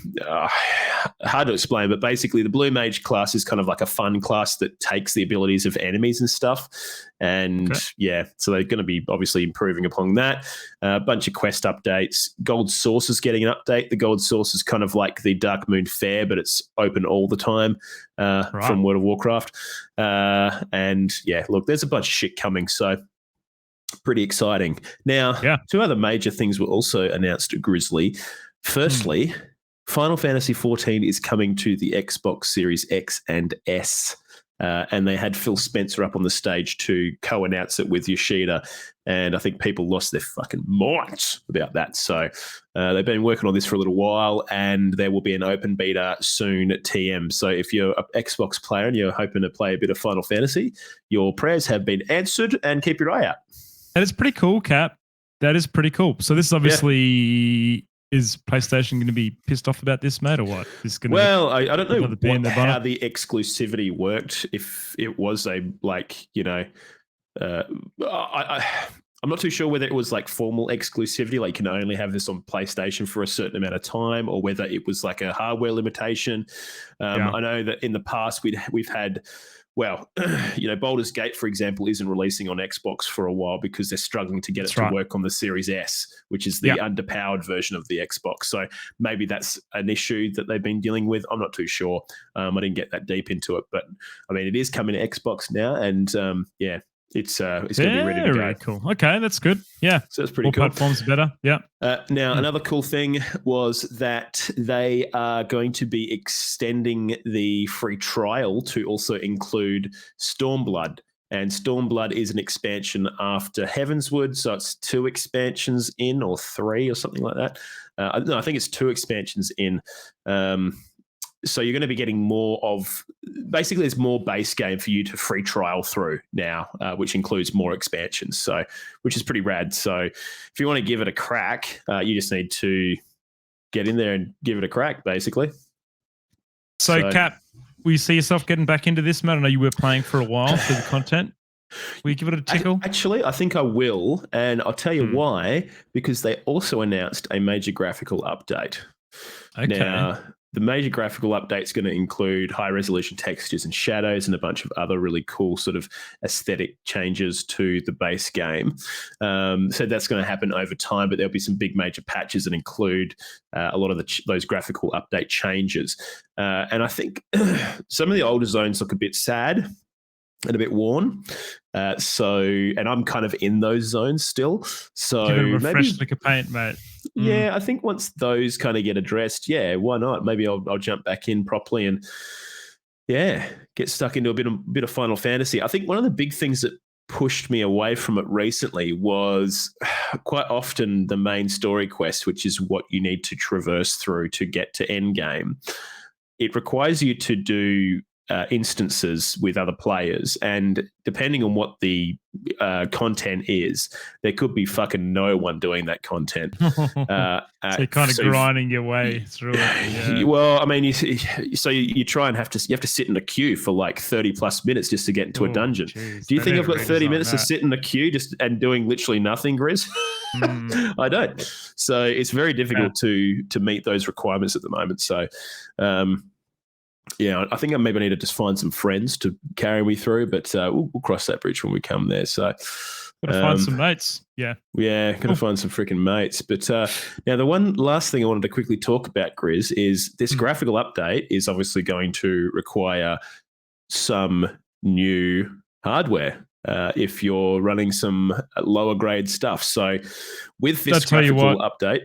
hard to explain, but basically the Blue Mage class is kind of like a fun class that takes the abilities of enemies and stuff. And so they're going to be obviously improving upon that. A bunch of quest updates. Gold Source is getting an update. The Gold Source is kind of like the Dark Moon Fair, but it's open all the time from World of Warcraft. And yeah, look, there's a bunch of shit coming. So pretty exciting. Now, two other major things were also announced at Grizzly. Firstly, Final Fantasy XIV is coming to the Xbox Series X and S. And they had Phil Spencer up on the stage to co-announce it with Yoshida. And I think people lost their fucking minds about that. So they've been working on this for a little while, and there will be an open beta soon at TM. So if you're an Xbox player and you're hoping to play a bit of Final Fantasy, your prayers have been answered, and keep your eye out. That is pretty cool, Cap. That is pretty cool. So this is obviously... Is PlayStation going to be pissed off about this, mate, or what? I don't know how the exclusivity worked. If it was I'm not too sure whether it was like formal exclusivity, like you can only have this on PlayStation for a certain amount of time, or whether it was like a hardware limitation. I know that in the past we've had. Well, Baldur's Gate, for example, isn't releasing on Xbox for a while because they're struggling to get it to work on the Series S, which is the underpowered version of the Xbox. So maybe that's an issue that they've been dealing with. I'm not too sure. I didn't get that deep into it, but I mean, it is coming to Xbox now, and it's going to be ready to go. Very cool. Okay, that's good. Yeah, so that's pretty cool. Platforms are better. Yeah. Now, another cool thing was that they are going to be extending the free trial to also include Stormblood. And Stormblood is an expansion after Heavenswood, so it's 2 expansions in, or 3, or something like that. No, I think it's 2 expansions in. So you're going to be getting more of, basically there's more base game for you to free trial through now, which includes more expansions. So, which is pretty rad. So if you want to give it a crack, you just need to get in there and give it a crack, basically. So Cap, will you see yourself getting back into this, man? I know you were playing for a while for the content. Will you give it a tickle? Actually, I think I will. And I'll tell you why, because they also announced a major graphical update. Okay. Now, the major graphical update is going to include high-resolution textures and shadows and a bunch of other really cool sort of aesthetic changes to the base game. So that's going to happen over time, but there'll be some big major patches that include a lot of those graphical update changes. And I think some of the older zones look a bit sad and a bit worn. And I'm kind of in those zones still. So give it a fresh lick of paint, mate. Yeah, I think once those kind of get addressed, why not? Maybe I'll jump back in properly and get stuck into a bit of Final Fantasy. I think one of the big things that pushed me away from it recently was quite often the main story quest, which is what you need to traverse through to get to endgame. It requires you to do instances with other players, and depending on what the content is, there could be fucking no one doing that content. So you're kind of grinding your way through it. Yeah. Well, I mean, you try and you have to sit in a queue for like 30 plus minutes just to get into a dungeon. Geez, do you think I've got 30 minutes to sit in a queue and doing literally nothing, Grizz? I don't. So it's very difficult to meet those requirements at the moment. So I think I maybe need to just find some friends to carry me through, but we'll cross that bridge when we come there. So, gotta find some mates. Yeah, gonna find some freaking mates. But now the one last thing I wanted to quickly talk about, Grizz, is this graphical update is obviously going to require some new hardware if you're running some lower grade stuff. So, with this graphical update.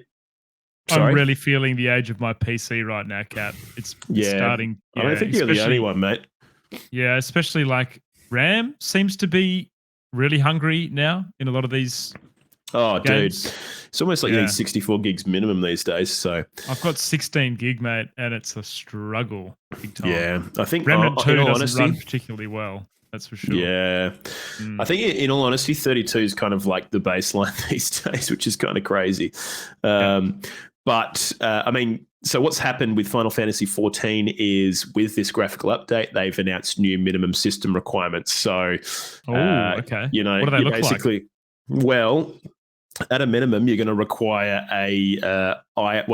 Sorry? I'm really feeling the age of my PC right now, Cap. It's starting. I don't think you're the only one, mate. Yeah, especially like RAM seems to be really hungry now in a lot of these games. Dude. It's almost like you need 64 gigs minimum these days. So I've got 16 gig, mate, and it's a struggle big time. Yeah, I think Remnant 2 doesn't run particularly well. That's for sure. Yeah. I think in all honesty, 32 is kind of like the baseline these days, which is kind of crazy. But, I mean, so what's happened with Final Fantasy XIV is with this graphical update, they've announced new minimum system requirements. So, okay. what do they look like? Well, at a minimum, you're going to require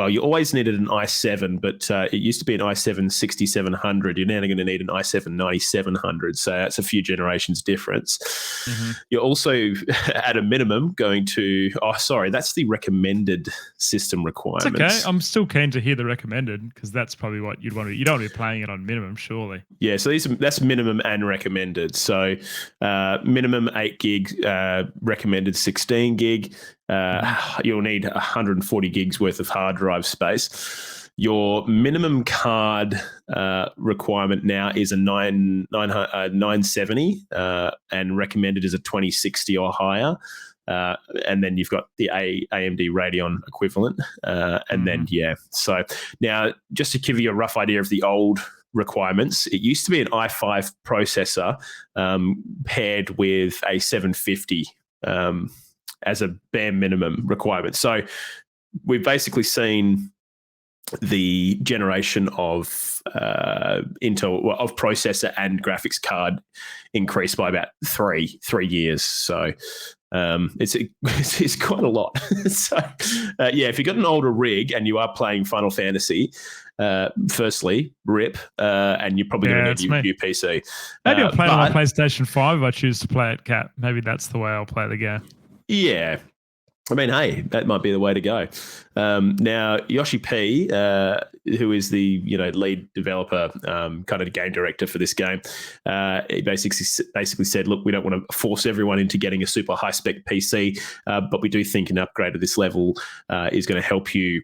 you always needed an i7, but it used to be an i7 6700. You're now going to need an i7 9700. So that's a few generations difference. Mm-hmm. You're also, at a minimum, going to, that's the recommended system requirements. It's okay. I'm still keen to hear the recommended because that's probably what you'd want to. You don't want to be playing it on minimum, surely. Yeah, so that's minimum and recommended. So minimum 8 gig, recommended 16 gig. You'll need 140 gigs worth of hard drive space. Your minimum card requirement now is a 970 and recommended is a 2060 or higher. And then you've got the AMD Radeon equivalent. And then, so now just to give you a rough idea of the old requirements, it used to be an i5 processor paired with a 750 as a bare minimum requirement. So we've basically seen the generation of Intel of processor and graphics card increase by about three years. So it's quite a lot. So if you've got an older rig and you are playing Final Fantasy, firstly, RIP, and you're probably going to need a new PC. Maybe I'll play it on my PlayStation 5 if I choose to play it, Cap. Maybe that's the way I'll play the game. Yeah. I mean, hey, that might be the way to go. Now, Yoshi P, who is the lead developer, kind of game director for this game, he basically said, look, we don't want to force everyone into getting a super high spec PC, but we do think an upgrade of this level is going to help you,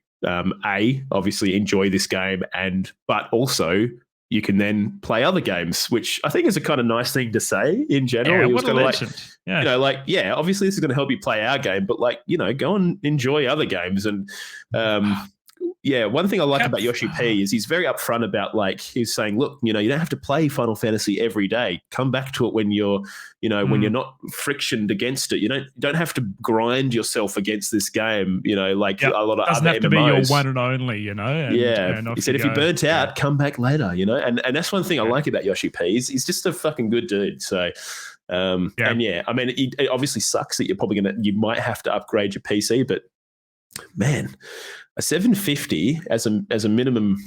obviously enjoy this game, but also you can then play other games, which I think is a kind of nice thing to say in general. Yeah, what a legend. Obviously this is going to help you play our game, but go and enjoy other games. And one thing I like about Yoshi P is he's very upfront about he's saying, look, you don't have to play Final Fantasy every day. Come back to it when you're, when you're not frictioned against it. You don't have to grind yourself against this game, a lot of doesn't other have to be MMOs. your one and only, He said if you burnt out, come back later, and that's one thing I like about Yoshi P. He's just a fucking good dude. So I mean, it obviously sucks that you might have to upgrade your PC, but man, a 750 as a minimum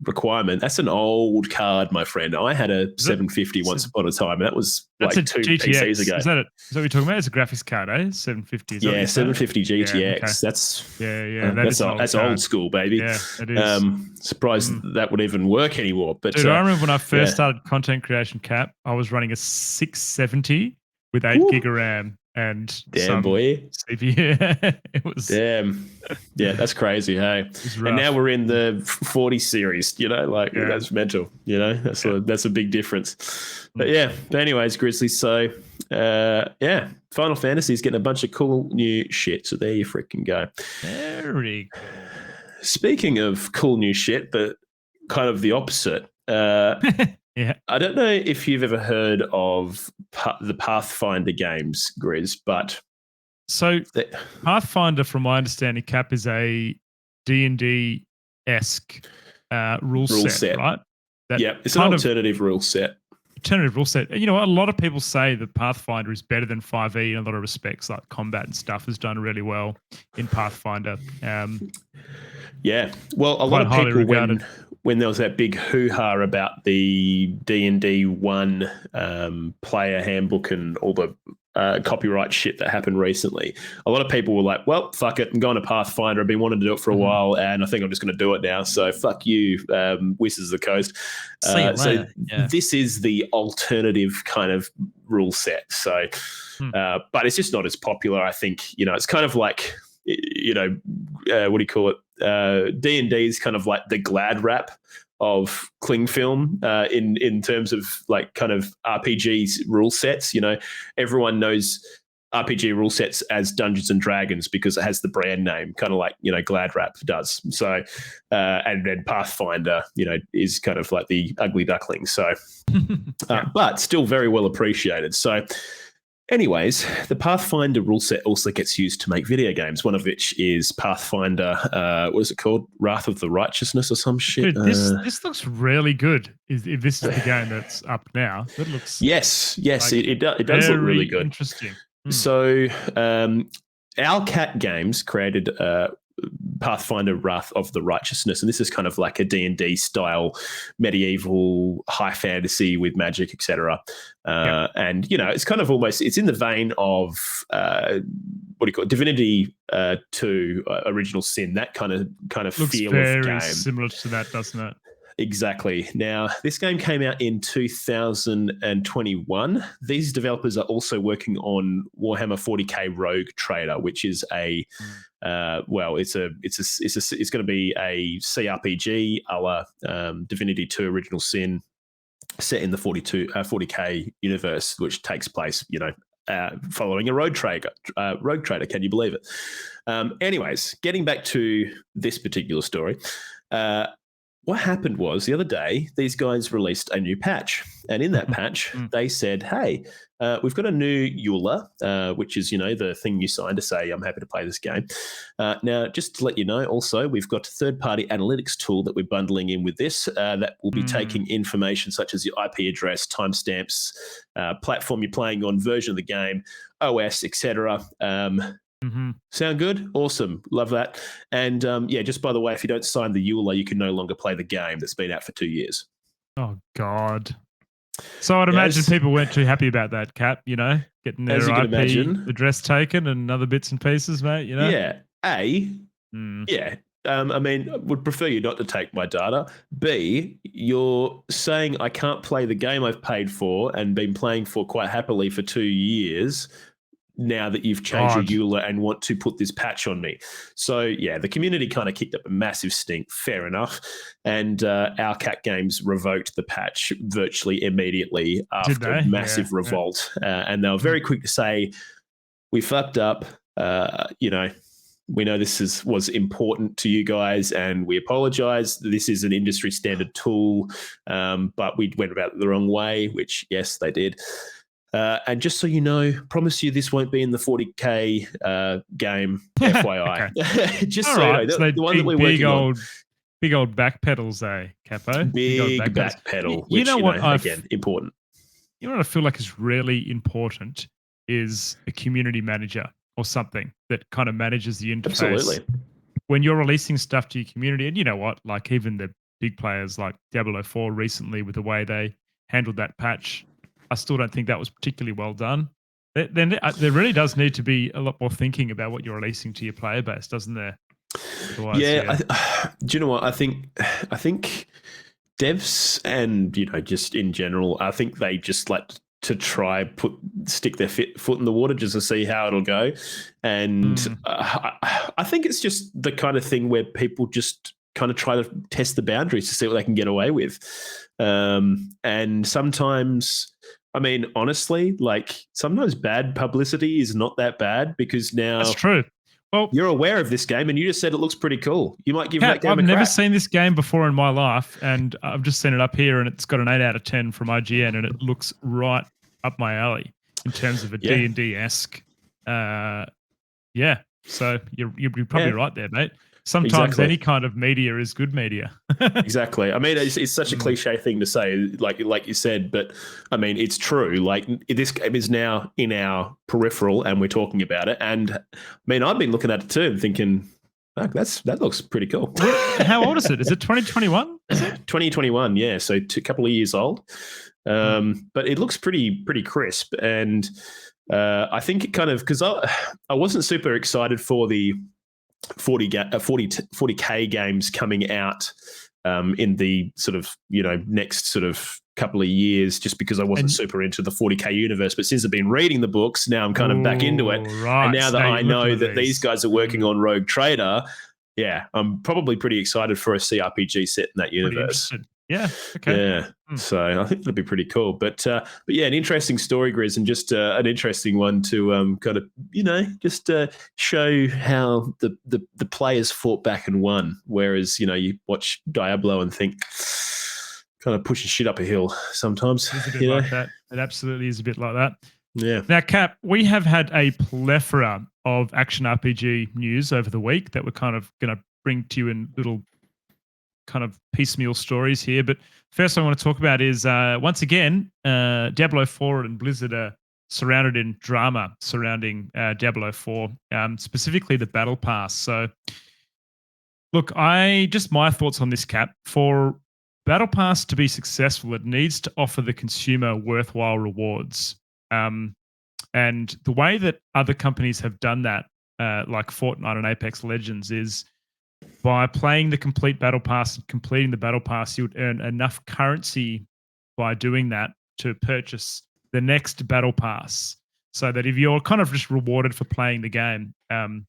requirement, that's an old card, my friend. I had a 750 once upon a time. That was like 2 PCs ago. Is that what you're talking about? It's a graphics card, eh? 750. Is 750 GTX. Yeah, okay. That's old school, baby. Yeah, it is. Surprised that would even work anymore. But dude, I remember when I first started content creation, Cap, I was running a 670 with 8 gig of RAM. And damn boy, CPU. It was damn. Yeah, that's crazy. Hey, and now we're in the 40 series. That's mental. That's a big difference. But anyways, Grizzly. So Final Fantasy is getting a bunch of cool new shit. So there you freaking go. Very cool. Speaking of cool new shit, but kind of the opposite. Yeah. I don't know if you've ever heard of the Pathfinder games, Grizz, but Pathfinder, from my understanding, Cap, is a D&D-esque rule set, right? It's an alternative rule set. Alternative rule set. A lot of people say that Pathfinder is better than 5e in a lot of respects, like combat and stuff is done really well in Pathfinder. Well, a lot of people, when there was that big hoo-ha about the D&D 1 player handbook and all the copyright shit that happened recently, a lot of people were like, well, fuck it, I'm going to Pathfinder. I've been wanting to do it for a while, and I think I'm just going to do it now. So fuck you, Wizards of the Coast. This is the alternative kind of rule set. So, but it's just not as popular, I think. It's kind of like, what do you call it? D&D is kind of like the glad wrap of cling film in terms of kind of RPG rule sets. Everyone knows RPG rule sets as Dungeons and Dragons because it has the brand name, kind of like glad wrap does. So and then Pathfinder is kind of like the ugly duckling. So but still very well appreciated. So anyways, the Pathfinder rule set also gets used to make video games, one of which is Pathfinder, what is it called? Wrath of the Righteousness or some shit? Dude, this looks really good. If this is the game that's up now, it looks... Yes, it does look really good. Interesting. So Owlcat Games created Pathfinder Wrath of the Righteousness, and this is kind of like a D&D style medieval high fantasy with magic, etc. And it's kind of almost, it's in the vein of what do you call it, Divinity 2 Original Sin, that kind of Looks feel of very game. similar to that, doesn't it? Exactly. Now, this game came out in 2021. These developers are also working on Warhammer 40k Rogue Trader, which is a it's going to be a CRPG a la Divinity 2 Original Sin, set in the 40k universe, which takes place, following a rogue trader. Can you believe it? Anyways, getting back to this particular story. What happened was the other day, these guys released a new patch. And in that patch, they said, hey, we've got a new EULA, which is, the thing you sign to say, I'm happy to play this game. Now, just to let you know, also, we've got a third-party analytics tool that we're bundling in with this that will be taking information such as your IP address, timestamps, platform you're playing on, version of the game, OS, etc. Sound good? Awesome. Love that. And just by the way, if you don't sign the EULA, you can no longer play the game that's been out for 2 years. Oh, God. So I'd imagine people weren't too happy about that, Cap, getting their IP address taken and other bits and pieces, mate, Yeah. I would prefer you not to take my data. B, you're saying I can't play the game I've paid for and been playing for quite happily for 2 years now that you've changed your EULA and want to put this patch on me. So, the community kind of kicked up a massive stink. Fair enough. And Owlcat Games revoked the patch virtually immediately after a massive revolt. And they were very quick to say, we fucked up. We know this was important to you guys and we apologize. This is an industry standard tool, but we went about it the wrong way, which, yes, they did. And just so you know, promise you this won't be in the 40k game, FYI. Just all so right. you know, So the one that we're working on. Big old back pedals, Capo? Big back pedal, which, again, important. You know what I feel like is really important is a community manager or something that kind of manages the interface. Absolutely. When you're releasing stuff to your community, and you know what, like even the big players like Diablo 4 recently with the way they handled that patch, I still don't think that was particularly well done. There really does need to be a lot more thinking about what you're releasing to your player base, doesn't there? Otherwise, do you know what? I think devs and, just in general, I think they just like to try stick their foot in the water just to see how it'll go. And I think it's just the kind of thing where people just kind of try to test the boundaries to see what they can get away with. And sometimes, honestly, sometimes bad publicity is not that bad because now that's true. Well, you're aware of this game and you just said it looks pretty cool. You might give that game a crack. I've never seen this game before in my life, and I've just seen it up here and it's got an 8 out of 10 from IGN and it looks right up my alley in terms of a D&D-esque. So you're probably right there, mate. Sometimes any kind of media is good media. Exactly. It's such a cliche thing to say, like you said, but it's true. Like this game is now in our peripheral, and we're talking about it. And I've been looking at it too and thinking, that looks pretty cool. How old is it? Is it 2021? 2021, yeah. So a couple of years old. But it looks pretty crisp, and I think it kind of because I wasn't super excited for the 40k games coming out in the sort of next sort of couple of years, just because I wasn't super into the 40k universe. But since I've been reading the books, now I'm kind of back into it. Right. And now that I know that these guys are working on Rogue Trader, I'm probably pretty excited for a CRPG set in that universe. Yeah. Okay. Yeah. So I think it'll be pretty cool. But yeah, an interesting story, Grizz, and just an interesting one to kind of just show how the players fought back and won. Whereas you watch Diablo and think kind of pushing shit up a hill sometimes. It's a bit like that. It absolutely is a bit like that. Yeah. Now, Cap, we have had a plethora of action RPG news over the week that we're kind of going to bring to you in little kind of piecemeal stories here. But first I want to talk about is once again, Diablo 4 and Blizzard are surrounded in drama surrounding Diablo 4, specifically the Battle Pass. So, look, my thoughts on this, Cap. For Battle Pass to be successful, it needs to offer the consumer worthwhile rewards. And the way that other companies have done that, like Fortnite and Apex Legends, is by playing the complete Battle Pass and completing the Battle Pass, you would earn enough currency by doing that to purchase the next Battle Pass. So that if you're kind of just rewarded for playing the game and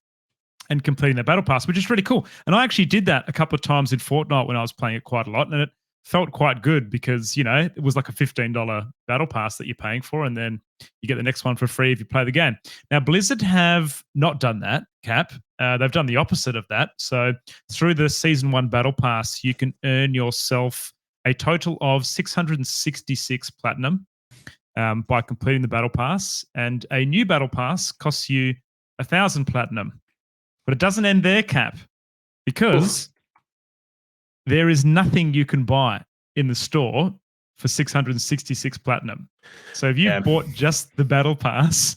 completing the Battle Pass, which is really cool. And I actually did that a couple of times in Fortnite when I was playing it quite a lot, and it felt quite good because, you know, it was like a $15 Battle Pass that you're paying for, and then you get the next one for free if you play the game. Now, Blizzard have not done that, Cap. They've done the opposite of that. So through the Season 1 Battle Pass, you can earn yourself a total of 666 platinum by completing the Battle Pass, and a new Battle Pass costs you 1,000 platinum. But it doesn't end there, Cap, because there is nothing you can buy in the store for 666 platinum. So if you bought just the Battle Pass,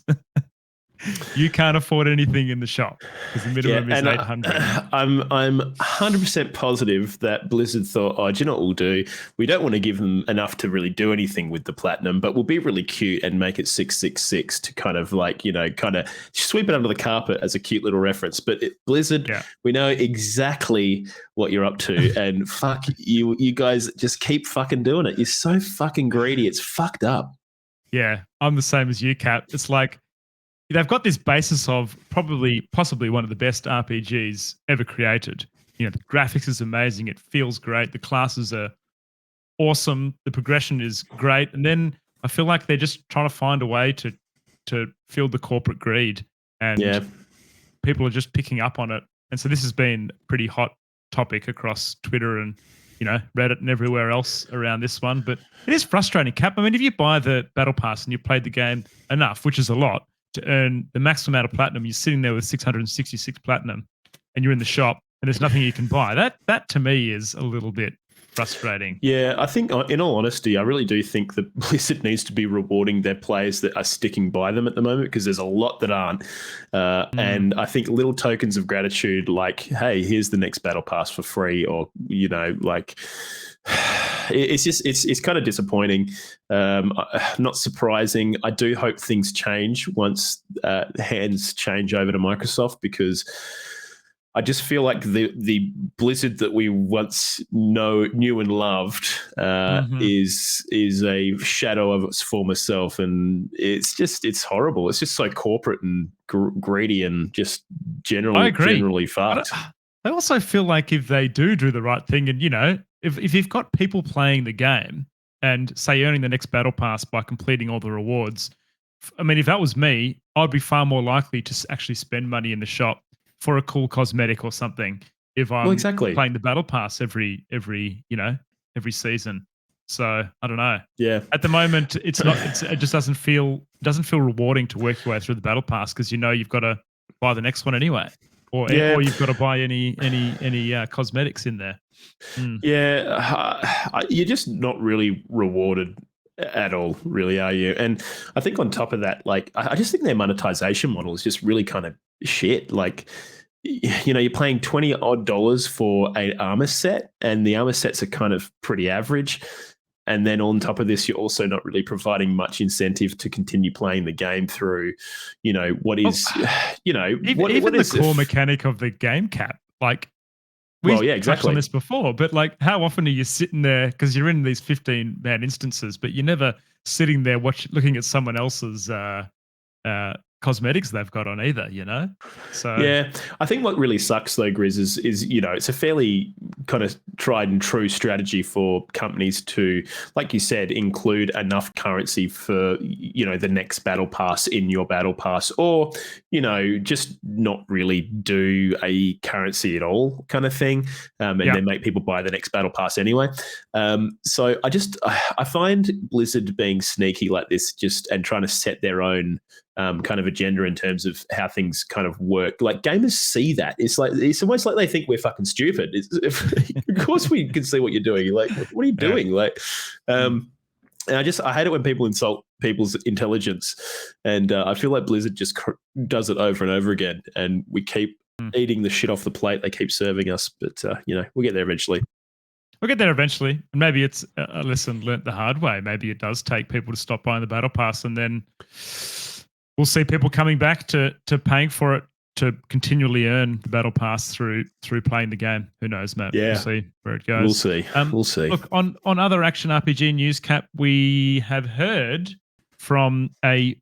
you can't afford anything in the shop because the minimum is 800. I'm 100% positive that Blizzard thought, oh, do you know what we'll do? We don't want to give them enough to really do anything with the platinum, but we'll be really cute and make it 666 to kind of like, you know, kind of sweep it under the carpet as a cute little reference. But Blizzard, we know exactly what you're up to, and fuck you guys just keep fucking doing it. You're so fucking greedy. It's fucked up. Yeah, I'm the same as you, Cap. It's like, they've got this basis of possibly one of the best RPGs ever created. You know, the graphics is amazing. It feels great. The classes are awesome. The progression is great. And then I feel like they're just trying to find a way to fill the corporate greed. And people are just picking up on it. And so this has been a pretty hot topic across Twitter and, you know, Reddit and everywhere else around this one. But it is frustrating, Cap. I mean, if you buy the Battle Pass and you played the game enough, which is a lot, to earn the maximum amount of platinum, you're sitting there with 666 platinum and you're in the shop and there's nothing you can buy. That to me is a little bit frustrating. Yeah, I think in all honesty, I really do think that Blizzard needs to be rewarding their players that are sticking by them at the moment, because there's a lot that aren't. And I think little tokens of gratitude like, hey, here's the next Battle Pass for free, or, you know, like... It's kind of disappointing. Not surprising. I do hope things change once hands change over to Microsoft, because I just feel like the Blizzard that we once knew and loved is a shadow of its former self, and it's horrible. It's just so corporate and greedy and just generally fucked. I also feel like if they do the right thing, and, you know, if you've got people playing the game and, say, earning the next Battle Pass by completing all the rewards, I mean, if that was me, I'd be far more likely to actually spend money in the shop for a cool cosmetic or something if I'm playing the Battle Pass every season. So I don't know. Yeah. At the moment, it just doesn't feel rewarding to work your way through the Battle Pass, because you know you've got to buy the next one anyway, or you've got to buy any cosmetics in there. Yeah, you're just not really rewarded at all, really, are you? And I think on top of that, like, I just think their monetization model is just really kind of shit. Like, you know, you're paying $20 odd for an armor set, and the armor sets are kind of pretty average. And then on top of this, you're also not really providing much incentive to continue playing the game through, you know, what is, you know, what is the core mechanic of the game, Cap? Like, we've touched on this before, but like, how often are you sitting there, because you're in these 15-man instances, but you're never sitting there looking at someone else's cosmetics they've got on either, you know? So yeah, I think what really sucks though, Grizz, is you know, it's a fairly kind of tried and true strategy for companies to, like you said, include enough currency for, you know, the next Battle Pass in your Battle Pass, or, you know, just not really do a currency at all kind of thing, and then make people buy the next Battle Pass anyway. So I find Blizzard being sneaky like this, just and trying to set their own kind of agenda in terms of how things kind of work. Like, gamers see that. It's almost like they think we're fucking stupid. Of course we can see what you're doing. Like, what are you doing? Like, And I hate it when people insult people's intelligence, and I feel like Blizzard just does it over and over again, and we keep eating the shit off the plate they keep serving us. But we'll get there eventually. We'll get there eventually, and maybe it's a lesson learnt the hard way. Maybe it does take people to stop buying the battle pass, and then we'll see people coming back to paying for it to continually earn the battle pass through playing the game. Who knows, Matt? Yeah. We'll see where it goes. We'll see. We'll see. Look, on other action RPG news, Cap, we have heard from a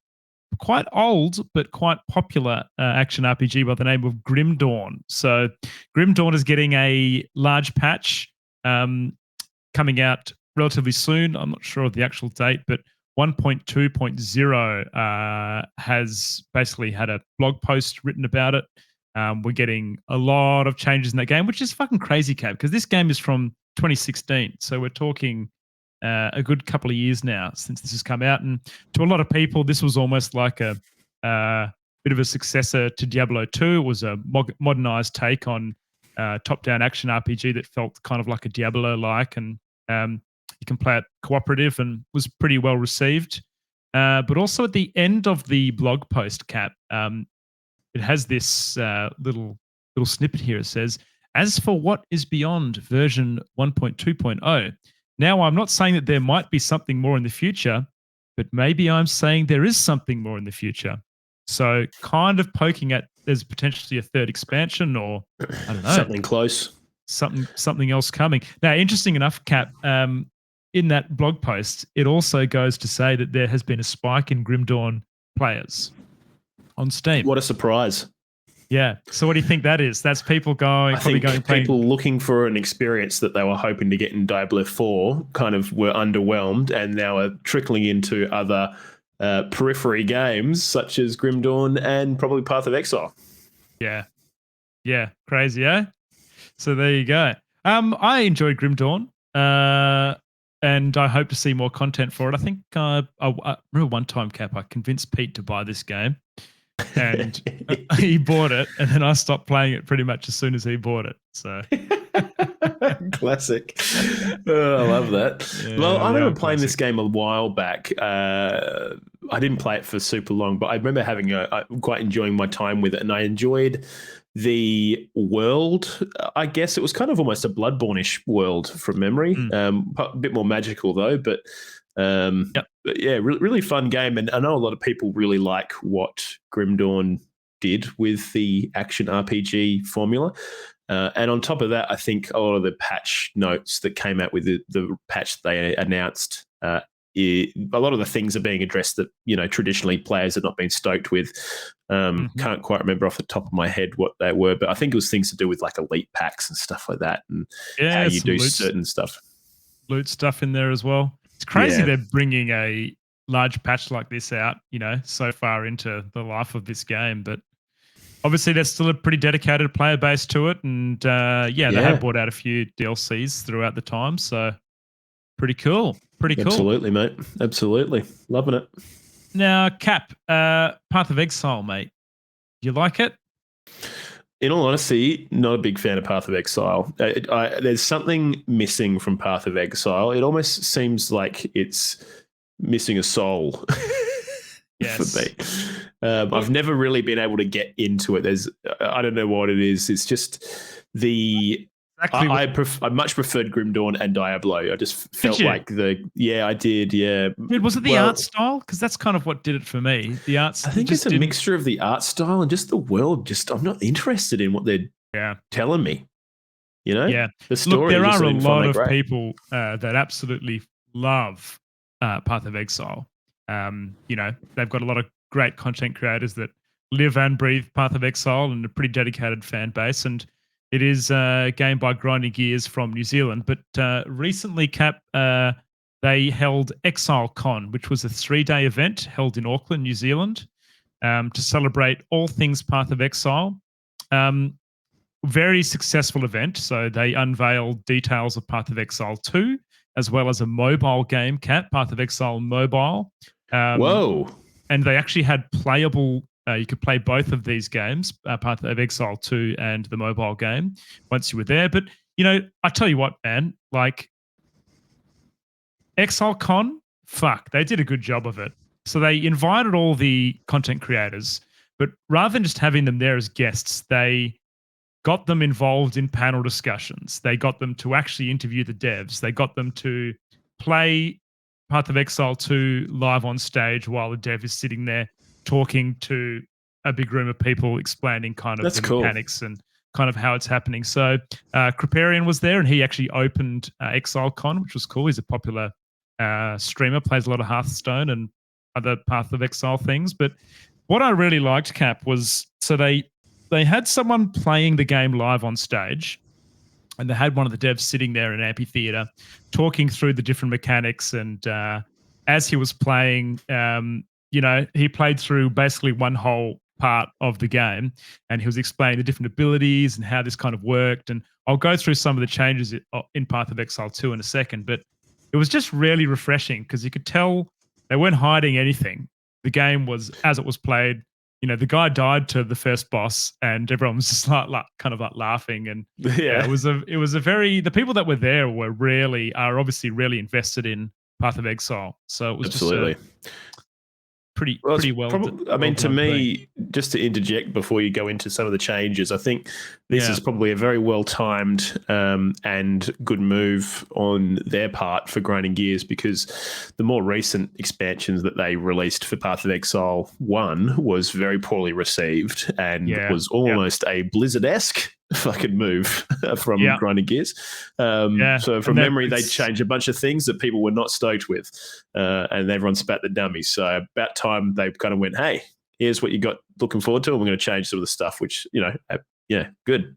quite old but quite popular action RPG by the name of Grim Dawn. So Grim Dawn is getting a large patch coming out relatively soon. I'm not sure of the actual date, but 1.2.0 has basically had a blog post written about it. We're getting a lot of changes in that game, which is fucking crazy, Cab, because this game is from 2016. So we're talking a good couple of years now since this has come out. And to a lot of people, this was almost like a bit of a successor to Diablo 2. It was a modernized take on top-down action RPG that felt kind of like a Diablo-like, and you can play it cooperative, and was pretty well received. But also at the end of the blog post, Cap, it has this little snippet here. It says, "As for what is beyond version 1.2.0, now I'm not saying that there might be something more in the future, but maybe I'm saying there is something more in the future." So kind of poking at there's potentially a third expansion, or I don't know, something close. Something else coming. Now, interesting enough, Cap, in that blog post, it also goes to say that there has been a spike in Grim Dawn players on Steam. What a surprise. Yeah. So what do you think that is? That's people I think playing. people looking for an experience that they were hoping to get in Diablo 4 kind of were underwhelmed, and now are trickling into other periphery games such as Grim Dawn and probably Path of Exile. Yeah. Yeah. Crazy, eh? So there you go. I enjoyed Grim Dawn, and I hope to see more content for it. I think I remember one time, Cap, I convinced Pete to buy this game, and he bought it, and then I stopped playing it pretty much as soon as he bought it. So classic. Oh, I love that. Yeah, well, I remember playing classic. this game a while back. I didn't play it for super long, but I remember having quite enjoying my time with it, and I enjoyed the world. I guess it was kind of almost a Bloodborne-ish world from memory. A bit more magical though, but but yeah, really fun game. And I know a lot of people really like what Grim Dawn did with the action RPG formula. And on top of that, I think a lot of the patch notes that came out with the patch they announced, a lot of the things are being addressed that traditionally players have not been stoked with. Can't quite remember off the top of my head what they were, but I think it was things to do with like elite packs and stuff like that, and how you do certain stuff. Loot stuff in there as well. It's crazy they're bringing a large patch like this out, so far into the life of this game, but obviously there's still a pretty dedicated player base to it, and they have brought out a few DLCs throughout the time, so pretty cool. Pretty cool. Absolutely, mate. Absolutely. Loving it. Now, Cap, Path of Exile, mate. You like it? In all honesty, not a big fan of Path of Exile. There's something missing from Path of Exile. It almost seems like it's missing a soul for me. I've never really been able to get into it. I don't know what it is. It's just the... I much preferred Grim Dawn and Diablo. I just felt like I did, yeah. Dude, was it the art style? Because that's kind of what did it for me. The art style. I think it's a mixture of the art style and just the world. I'm not interested in what they're telling me. Yeah. The story. Look, there are a lot of people that absolutely love Path of Exile. They've got a lot of great content creators that live and breathe Path of Exile, and a pretty dedicated fan base. And it is a game by Grinding Gears from New Zealand. But recently, Cap, they held Exile Con, which was a 3-day event held in Auckland, New Zealand, to celebrate all things Path of Exile. Very successful event. So they unveiled details of Path of Exile 2, as well as a mobile game, Cap, Path of Exile Mobile. Whoa. And they actually had playable... you could play both of these games, Path of Exile 2 and the mobile game, once you were there. But, I tell you what, man, like ExileCon fuck, they did a good job of it. So they invited all the content creators, but rather than just having them there as guests, they got them involved in panel discussions. They got them to actually interview the devs. They got them to play Path of Exile 2 live on stage while the dev is sitting there talking to a big room of people, explaining kind of That's the cool. mechanics and kind of how it's happening. So Kriparian was there, and he actually opened ExileCon, which was cool. He's a popular streamer, plays a lot of Hearthstone and other Path of Exile things. But what I really liked, Cap, was so they had someone playing the game live on stage, and they had one of the devs sitting there in an amphitheater talking through the different mechanics. And as he was playing, he played through basically one whole part of the game, and he was explaining the different abilities and how this kind of worked. And I'll go through some of the changes in Path of Exile 2 in a second, but it was just really refreshing because you could tell they weren't hiding anything. The game was, as it was played, the guy died to the first boss, and everyone was just like kind of like laughing. And Yeah. it was a very, the people that were there are obviously really invested in Path of Exile. So it was Absolutely. just pretty well. To me, just to interject before you go into some of the changes, I think this is probably a very well timed and good move on their part for Grinding Gears, because the more recent expansions that they released for Path of Exile 1 was very poorly received and was almost a Blizzard-esque fucking move from Grinding Gears. So from memory, they changed a bunch of things that people were not stoked with, and everyone spat the dummies. So about time they kind of went, hey, here's what you got looking forward to, and we're going to change some of the stuff, which, good.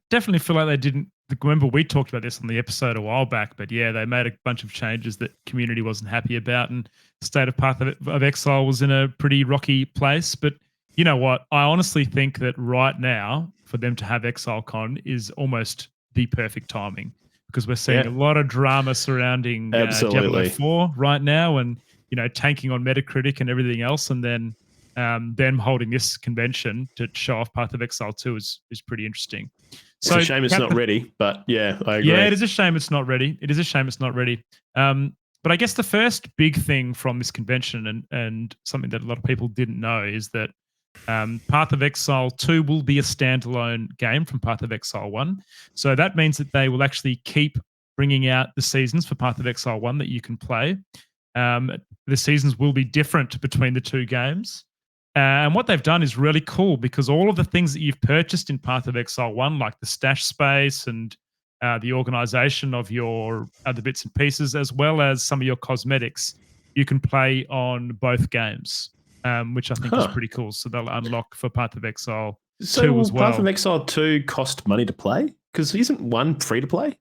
Definitely feel like they didn't. Remember, we talked about this on the episode a while back, but they made a bunch of changes that community wasn't happy about, and the state of Path of Exile was in a pretty rocky place. But you know what? I honestly think that right now, for them to have ExileCon is almost the perfect timing, because we're seeing a lot of drama surrounding Diablo 4 right now, and tanking on Metacritic and everything else, and then them holding this convention to show off Path of Exile 2 is pretty interesting. It's a shame it's not ready, but I agree. Yeah, it is a shame it's not ready. But I guess the first big thing from this convention, and something that a lot of people didn't know, is that Path of Exile 2 will be a standalone game from Path of Exile 1. So that means that they will actually keep bringing out the seasons for Path of Exile 1 that you can play. The seasons will be different between the two games. And what they've done is really cool, because all of the things that you've purchased in Path of Exile 1, like the stash space and the organization of your other bits and pieces, as well as some of your cosmetics, you can play on both games. Which I think is pretty cool. So they'll unlock for Path of Exile 2 as well. Path of Exile 2 cost money to play? Because isn't one free to play?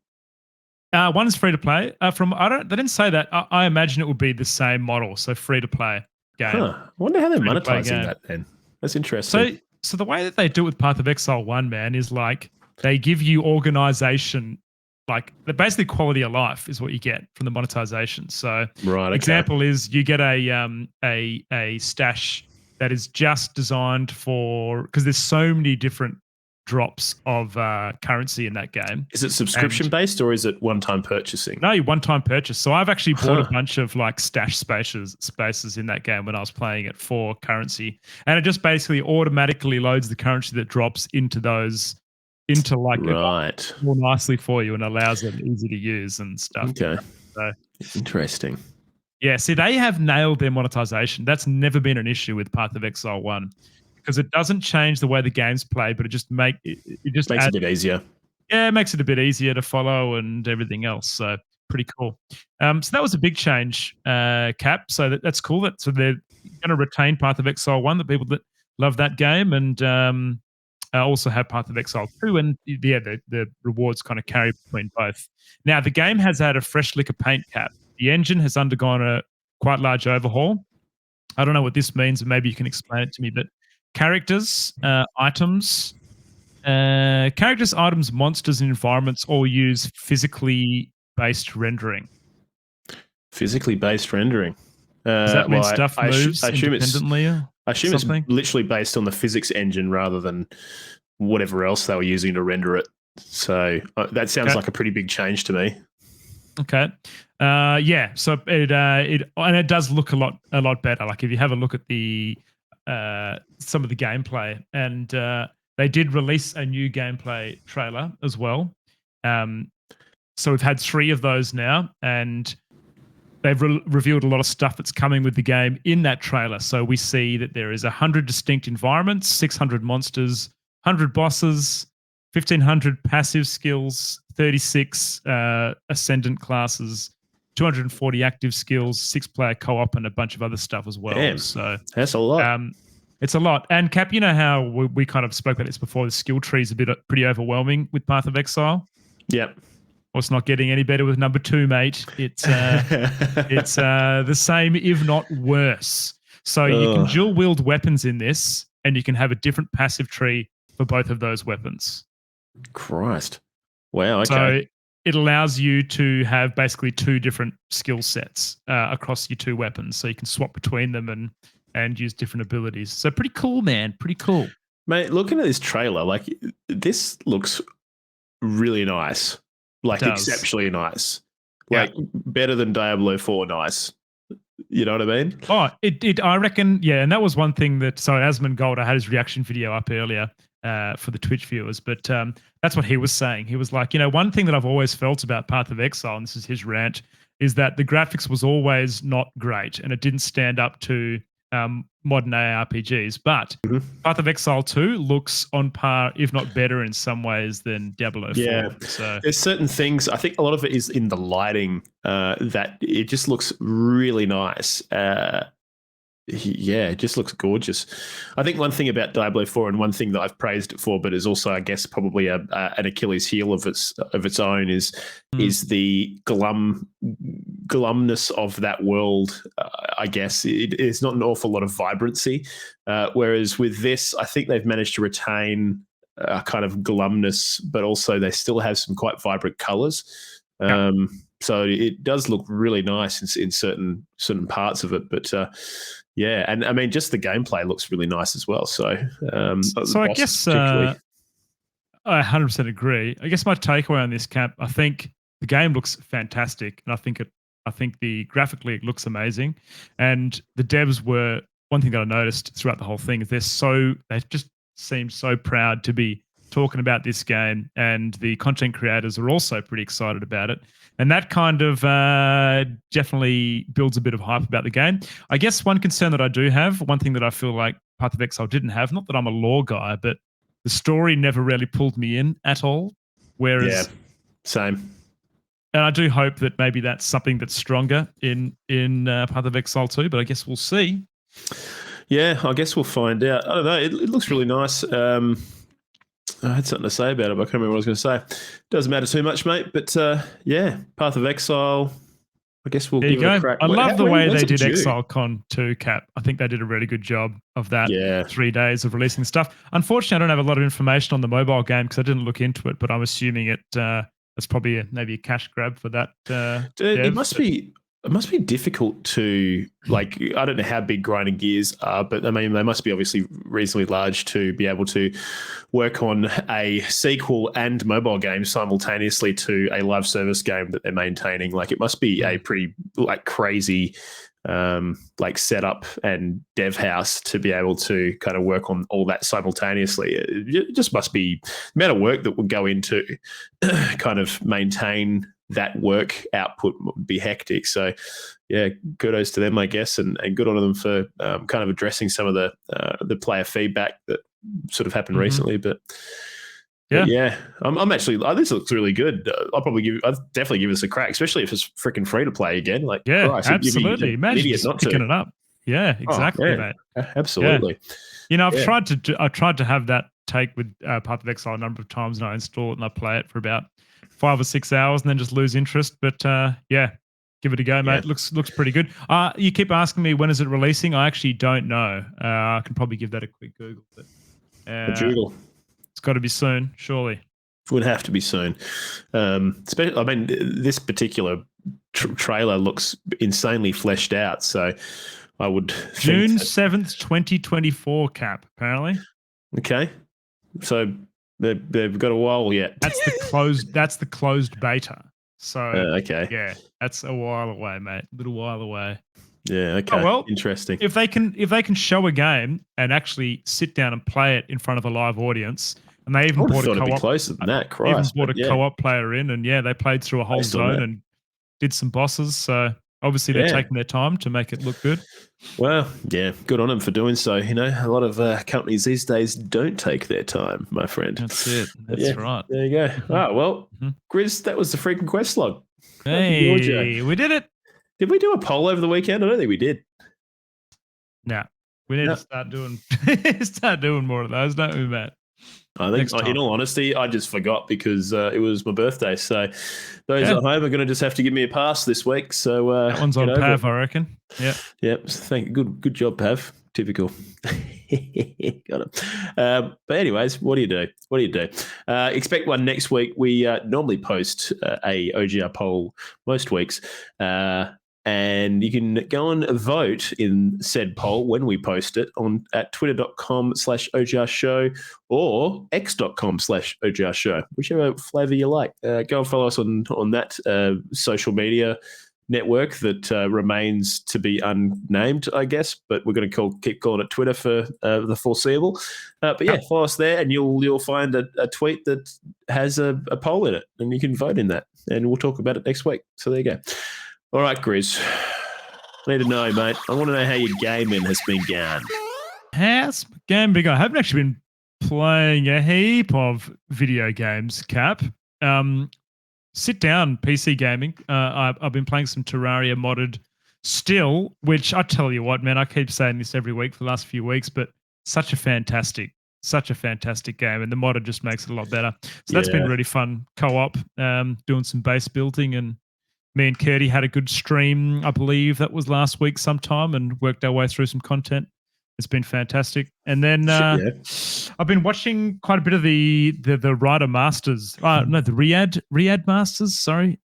One is free to play. They didn't say that. I imagine it would be the same model, so free to play game. I wonder how they're monetizing that then. That's interesting. So the way that they do it with Path of Exile 1, man, is like they give you organization, like basically quality of life is what you get from the monetization. So example is you get a stash that is just designed for, because there's so many different drops of currency in that game. Is it subscription based, or is it one-time purchasing? No, one-time purchase. So I've actually bought a bunch of like stash spaces in that game when I was playing it for currency, and it just basically automatically loads the currency that drops into those more nicely for you, and allows it easy to use and stuff. Okay. So interesting. Yeah, see, they have nailed their monetization. That's never been an issue with Path of Exile 1, because it doesn't change the way the game's played, but it just makes it a bit easier. Yeah, it makes it a bit easier to follow and everything else. So pretty cool. So that was a big change, Cap. So that's cool. So they're going to retain Path of Exile 1, the people that love that game, and also have Path of Exile 2, and the rewards kind of carry between both. Now, the game has had a fresh lick of paint, Cap. The engine has undergone a quite large overhaul. I don't know what this means, and maybe you can explain it to me, but characters, items, monsters, and environments all use physically based rendering. Physically based rendering. Does that mean stuff moves independently? I assume it's literally based on the physics engine rather than whatever else they were using to render it. So that sounds like a pretty big change to me. Okay. Yeah. So it does look a lot better. Like if you have a look at the some of the gameplay, and they did release a new gameplay trailer as well. So we've had 3 of those now, and they've revealed a lot of stuff that's coming with the game in that trailer. So we see that there is 100 distinct environments, 600 monsters, 100 bosses, 1,500 passive skills, 36 ascendant classes, 240 active skills, 6-player co-op, and a bunch of other stuff as well. Damn, so that's a lot. It's a lot. And Cap, you know how we kind of spoke about this before. The skill tree is pretty overwhelming with Path of Exile. Yep. Well, it's not getting any better with number 2, mate. It's the same, if not worse. So you can dual wield weapons in this, and you can have a different passive tree for both of those weapons. Christ. Wow. Okay. So it allows you to have basically 2 different skill sets across your 2 weapons. So you can swap between them and use different abilities. So pretty cool, man. Pretty cool. Mate, looking at this trailer, like this looks really nice. Like exceptionally nice. Like better than Diablo 4 nice. You know what I mean? Oh, I reckon, yeah. And that was one thing that, so Asmongold, I had his reaction video up earlier for the Twitch viewers, but that's what he was saying. He was like, one thing that I've always felt about Path of Exile, and this is his rant, is that the graphics was always not great and it didn't stand up to modern ARPGs. But Path of Exile 2 looks on par, if not better in some ways than Diablo 4. Yeah. So there's certain things, I think a lot of it is in the lighting that it just looks really nice. Yeah, it just looks gorgeous. I think one thing about Diablo 4, and one thing that I've praised it for, but is also, I guess, probably an Achilles heel of its own, is the glumness of that world. I guess it's not an awful lot of vibrancy, whereas with this, I think they've managed to retain a kind of glumness, but also they still have some quite vibrant colors. So it does look really nice in certain parts of it, but. Yeah, and I mean, just the gameplay looks really nice as well. So, so I guess I 100% agree. I guess my takeaway on this, Cap, I think the game looks fantastic, and I think the graphically it looks amazing. And the devs were, one thing that I noticed throughout the whole thing is they just seem so proud to be talking about this game, and the content creators are also pretty excited about it. And that kind of definitely builds a bit of hype about the game. I guess one concern that I do have, one thing that I feel like Path of Exile didn't have, not that I'm a lore guy, but the story never really pulled me in at all. Whereas, same. And I do hope that maybe that's something that's stronger in Path of Exile 2, but I guess we'll see. Yeah, I guth we'll find out. I don't know. It looks really nice. I had something to say about it, but I can't remember what I was going to say. Doesn't matter too much, mate. But yeah, Path of Exile. I guess we'll give it a crack. I love the way they did ExileCon 2, Cap. I think they did a really good job of that. 3 days of releasing stuff. Unfortunately, I don't have a lot of information on the mobile game because I didn't look into it, but I'm assuming it's probably maybe a cash grab for that. It must be. It must be difficult to, like, I don't know how big Grinding Gears are, but I mean, they must be obviously reasonably large to be able to work on a sequel and mobile game simultaneously to a live service game that they're maintaining. Like, it must be a pretty, like, crazy, like, setup and dev house to be able to kind of work on all that simultaneously. It just must be the amount of work that would go into kind of maintain that work output would be hectic. So, yeah, kudos to them, I guess, and good on them for kind of addressing some of the player feedback that sort of happened recently. But yeah, I'm actually. This looks really good. I'll definitely give this a crack, especially if it's freaking free to play again. Like, yeah, Christ, absolutely. Imagine just picking it up. Yeah, exactly, mate. Absolutely. Yeah. I've tried to have that take with Path of Exile a number of times, and I install it and I play it for about 5 or 6 hours and then just lose interest. But yeah, give it a go, mate. Looks pretty good. You keep asking me when is it releasing? I actually don't know. I can probably give that a quick Google. But, Google. It's got to be soon, surely. It would have to be soon. Especially, I mean, this particular trailer looks insanely fleshed out. So I would think June 7th, 2024, Cap, apparently. Okay. So they've got a while yet. That's the closed beta. So Okay. yeah, that's a while away, mate. A little while away. Yeah. Okay. Oh, well, Interesting. If they can show a game and actually sit down and play it in front of a live audience, and they I even would have brought a thought it'd be co-op, closer than that. even Christ. brought a but yeah. co-op player in, and yeah, they played through a whole Based on zone that. and did some bosses. So obviously they're Yeah. taking their time to make it look good. Well, yeah, good on them for doing so. You know, a lot of companies these days don't take their time, my friend. That's it. But That's yeah, right. There you go. Mhm. Well, Mhm. Grizz, that was the freaking quest log. Hey, we did it. Did we do a poll over the weekend? I don't think we did. Now we need No. to start doing more of those, don't we, Matt? I think, Next time. in all honesty, I just forgot because it was my birthday. So those Yeah. at home are going to just have to give me a pass this week. So That one's get on over Pav, it. I reckon. Yeah. Yep. Good job, Pav. Typical. Got it. But anyways, what do you do? Expect one next week. We normally post a OGR poll most weeks. And you can go and vote in said poll when we post it at twitter.com/OGR show or x.com/OGR show, whichever flavor you like. Go and follow us on that social media network that remains to be unnamed, I guess, but we're going to keep calling it Twitter for the foreseeable. But yeah, follow us there, and you'll find a tweet that has a poll in it, and you can vote in that, and we'll talk about it next week. So there you go. All right, Grizz. I need to know, mate. I want to know how your gaming has been going. How's my game big? I haven't actually been playing a heap of video games, Cap. Sit down PC gaming. I've been playing some Terraria modded still, which I tell you what, man, I keep saying this every week for the last few weeks, but such a fantastic game, and the modder just makes it a lot better. So that's been really fun co-op, doing some base building, and me and Curdy had a good stream, I believe that was last week sometime, and worked our way through some content. It's been fantastic. And then I've been watching quite a bit of the Rider Masters. The Riyadh Masters, sorry,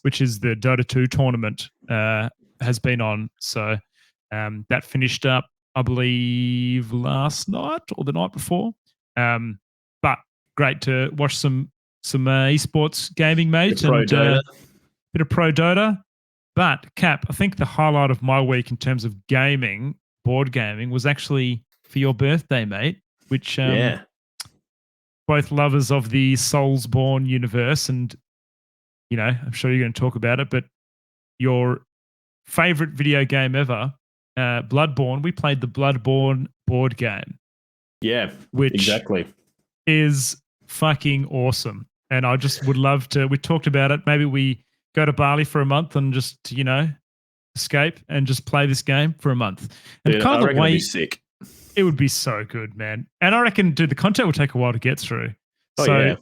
which is the Dota 2 tournament, has been on. So that finished up, I believe, last night or the night before. But great to watch some esports gaming, mate. Bit of Pro Dota. But, Cap, I think the highlight of my week in terms of gaming, board gaming, was actually for your birthday, mate, which both lovers of the Soulsborne universe, and, you know, I'm sure you're going to talk about it, but your favorite video game ever, Bloodborne, we played the Bloodborne board game. Yeah, which exactly is fucking awesome. And I just would love to, we talked about it, maybe we go to Bali for a month and just, you know, escape and just play this game for a month. And Dude, kind I of reckon the way it'd be sick. It would be so good, man. And I reckon, dude, the content will take a while to get through. Oh, so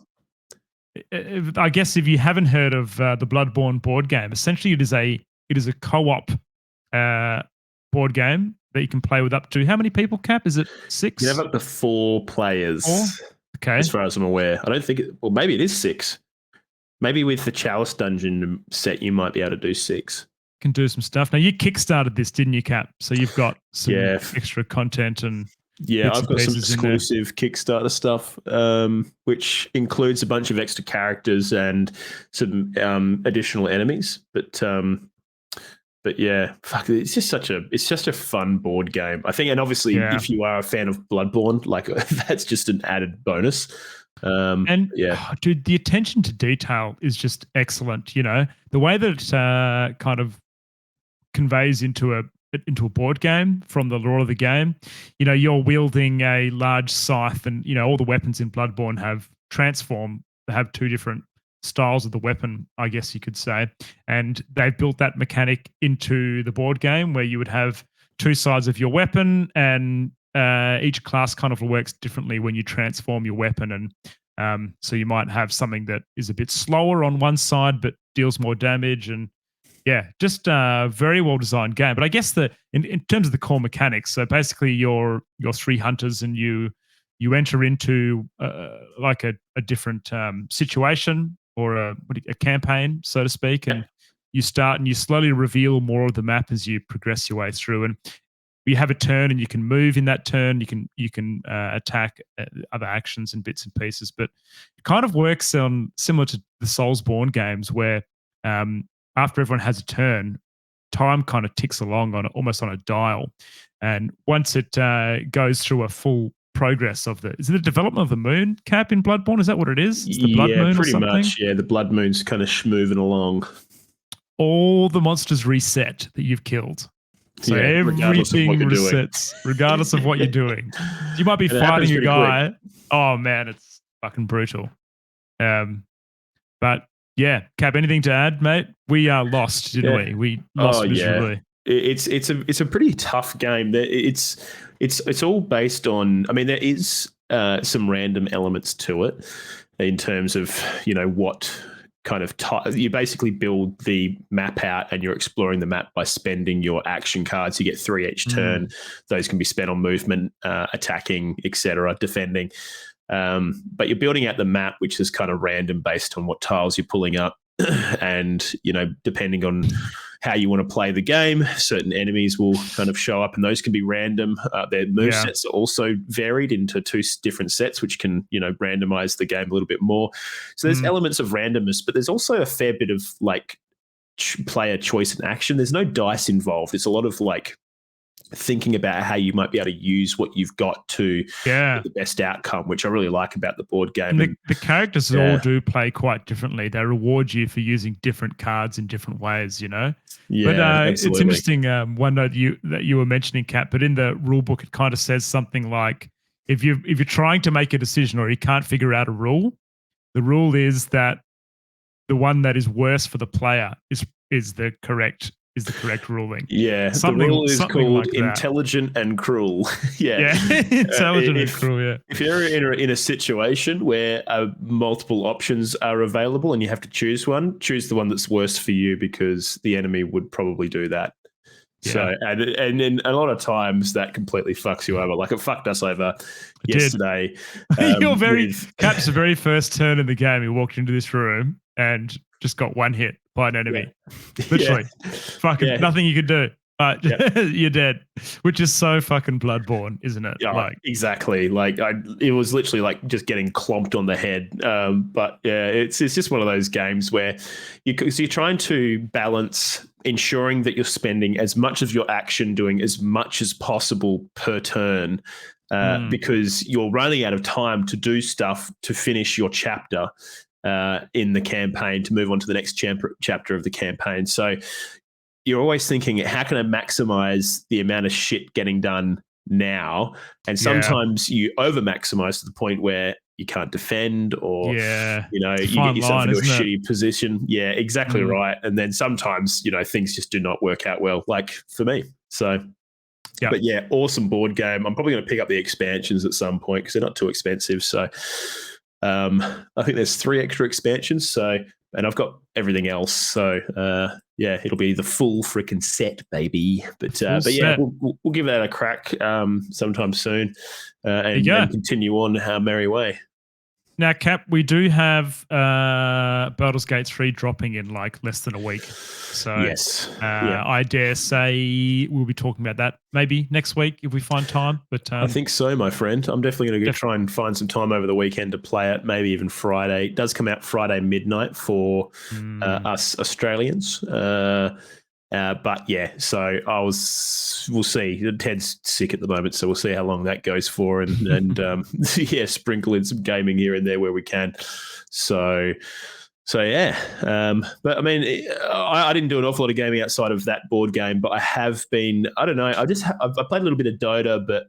yeah. I guess if you haven't heard of the Bloodborne board game, essentially it is a co-op board game that you can play with up to, how many people, Cap? Is it 6? You have up to 4 players. 4? Okay. As far as I'm aware. I don't think well, maybe it is 6. Maybe with the Chalice Dungeon set, you might be able to do 6. Can do some stuff. Now, you kickstarted this, didn't you, Cap? So you've got some extra content and I've got some exclusive Kickstarter stuff, which includes a bunch of extra characters and some additional enemies. But yeah, fuck, it's just a fun board game, I think. And obviously, if you are a fan of Bloodborne, like that's just an added bonus. Dude, the attention to detail is just excellent. You know, the way that it kind of conveys into a board game from the lore of the game. You know, you're wielding a large scythe, and you know all the weapons in Bloodborne have transformed. They have 2 different styles of the weapon, I guess you could say, and they've built that mechanic into the board game where you would have 2 sides of your weapon, and each class kind of works differently when you transform your weapon. And so you might have something that is a bit slower on one side but deals more damage, and just a very well designed game. But I guess in terms of the core mechanics, so basically you're 3 hunters, and you enter into like a different situation or a campaign, so to speak, and you start and you slowly reveal more of the map as you progress your way through. And you have a turn, and you can move in that turn. You can attack other actions and bits and pieces. But it kind of works on similar to the Soulsborne games, where after everyone has a turn, time kind of ticks along on almost on a dial, and once it goes through a full progress of is it the development of the moon, Cap, in Bloodborne? Is that what it is? It's the blood moon, pretty or something? much. Yeah, the blood moon's kind of moving along. All the monsters reset that you've killed. So everything resets, regardless of what you're doing. You might be fighting a guy. Quick. Oh man, it's fucking brutal. But yeah, Cap, anything to add, mate? We lost, didn't we? We lost miserably. It's a pretty tough game. It's all based on. I mean, there is some random elements to it in terms of what kind of you basically build the map out and you're exploring the map by spending your action cards. You get 3 each turn. Those can be spent on movement, attacking, etc., defending. But you're building out the map, which is kind of random based on what tiles you're pulling up. And, depending on how you want to play the game, certain enemies will kind of show up, and those can be random. Their move sets are also varied into 2 different sets, which can, randomize the game a little bit more. So there's elements of randomness, but there's also a fair bit of player choice and action. There's no dice involved. It's a lot of thinking about how you might be able to use what you've got to get the best outcome, which I really like about the board game. And the characters all do play quite differently. They reward you for using different cards in different ways, Yeah, but it's interesting. One note that you were mentioning, Kat, but in the rule book, it kind of says something like, if you're trying to make a decision or you can't figure out a rule, the rule is that the one that is worse for the player is the correct ruling. Yeah, the rule is called intelligent and cruel. Intelligent and cruel, yeah. If you're in a situation where multiple options are available and you have to choose the one that's worse for you, because the enemy would probably do that. Yeah. So, and then a lot of times that completely fucks you over. Like it fucked us over yesterday. Cap's the very first turn in the game, he walked into this room and just got one hit by an enemy. Literally. Fucking nothing you could do. But you're dead. Which is so fucking Bloodborne, isn't it? Yeah, exactly. It was literally just getting clomped on the head. But yeah, it's just one of those games where you're trying to balance ensuring that you're spending as much of your action doing as much as possible per turn, because you're running out of time to do stuff to finish your chapter in the campaign, to move on to the next chapter of the campaign. So you're always thinking, how can I maximize the amount of shit getting done now? And sometimes you over maximize to the point where you can't defend, or you get yourself into a shitty position. Yeah, exactly right. And then sometimes things just do not work out well, like for me. So but yeah, awesome board game. I'm probably going to pick up the expansions at some point because they're not too expensive. So I think there's 3 extra expansions. And I've got everything else. So it'll be the full freaking set, baby. But yeah, we'll give that a crack sometime soon, and continue on our merry way. Now, Cap, we do have Baldur's Gate 3 dropping in less than a week. So yes. I dare say we'll be talking about that maybe next week if we find time. But I think so, my friend. I'm definitely going to try and find some time over the weekend to play it, maybe even Friday. It does come out Friday midnight for us Australians. But yeah, so we'll see. Ted's sick at the moment, so we'll see how long that goes for, and sprinkle in some gaming here and there where we can. So yeah, but I mean, I didn't do an awful lot of gaming outside of that board game, but I have been. I don't know. I played a little bit of Dota, but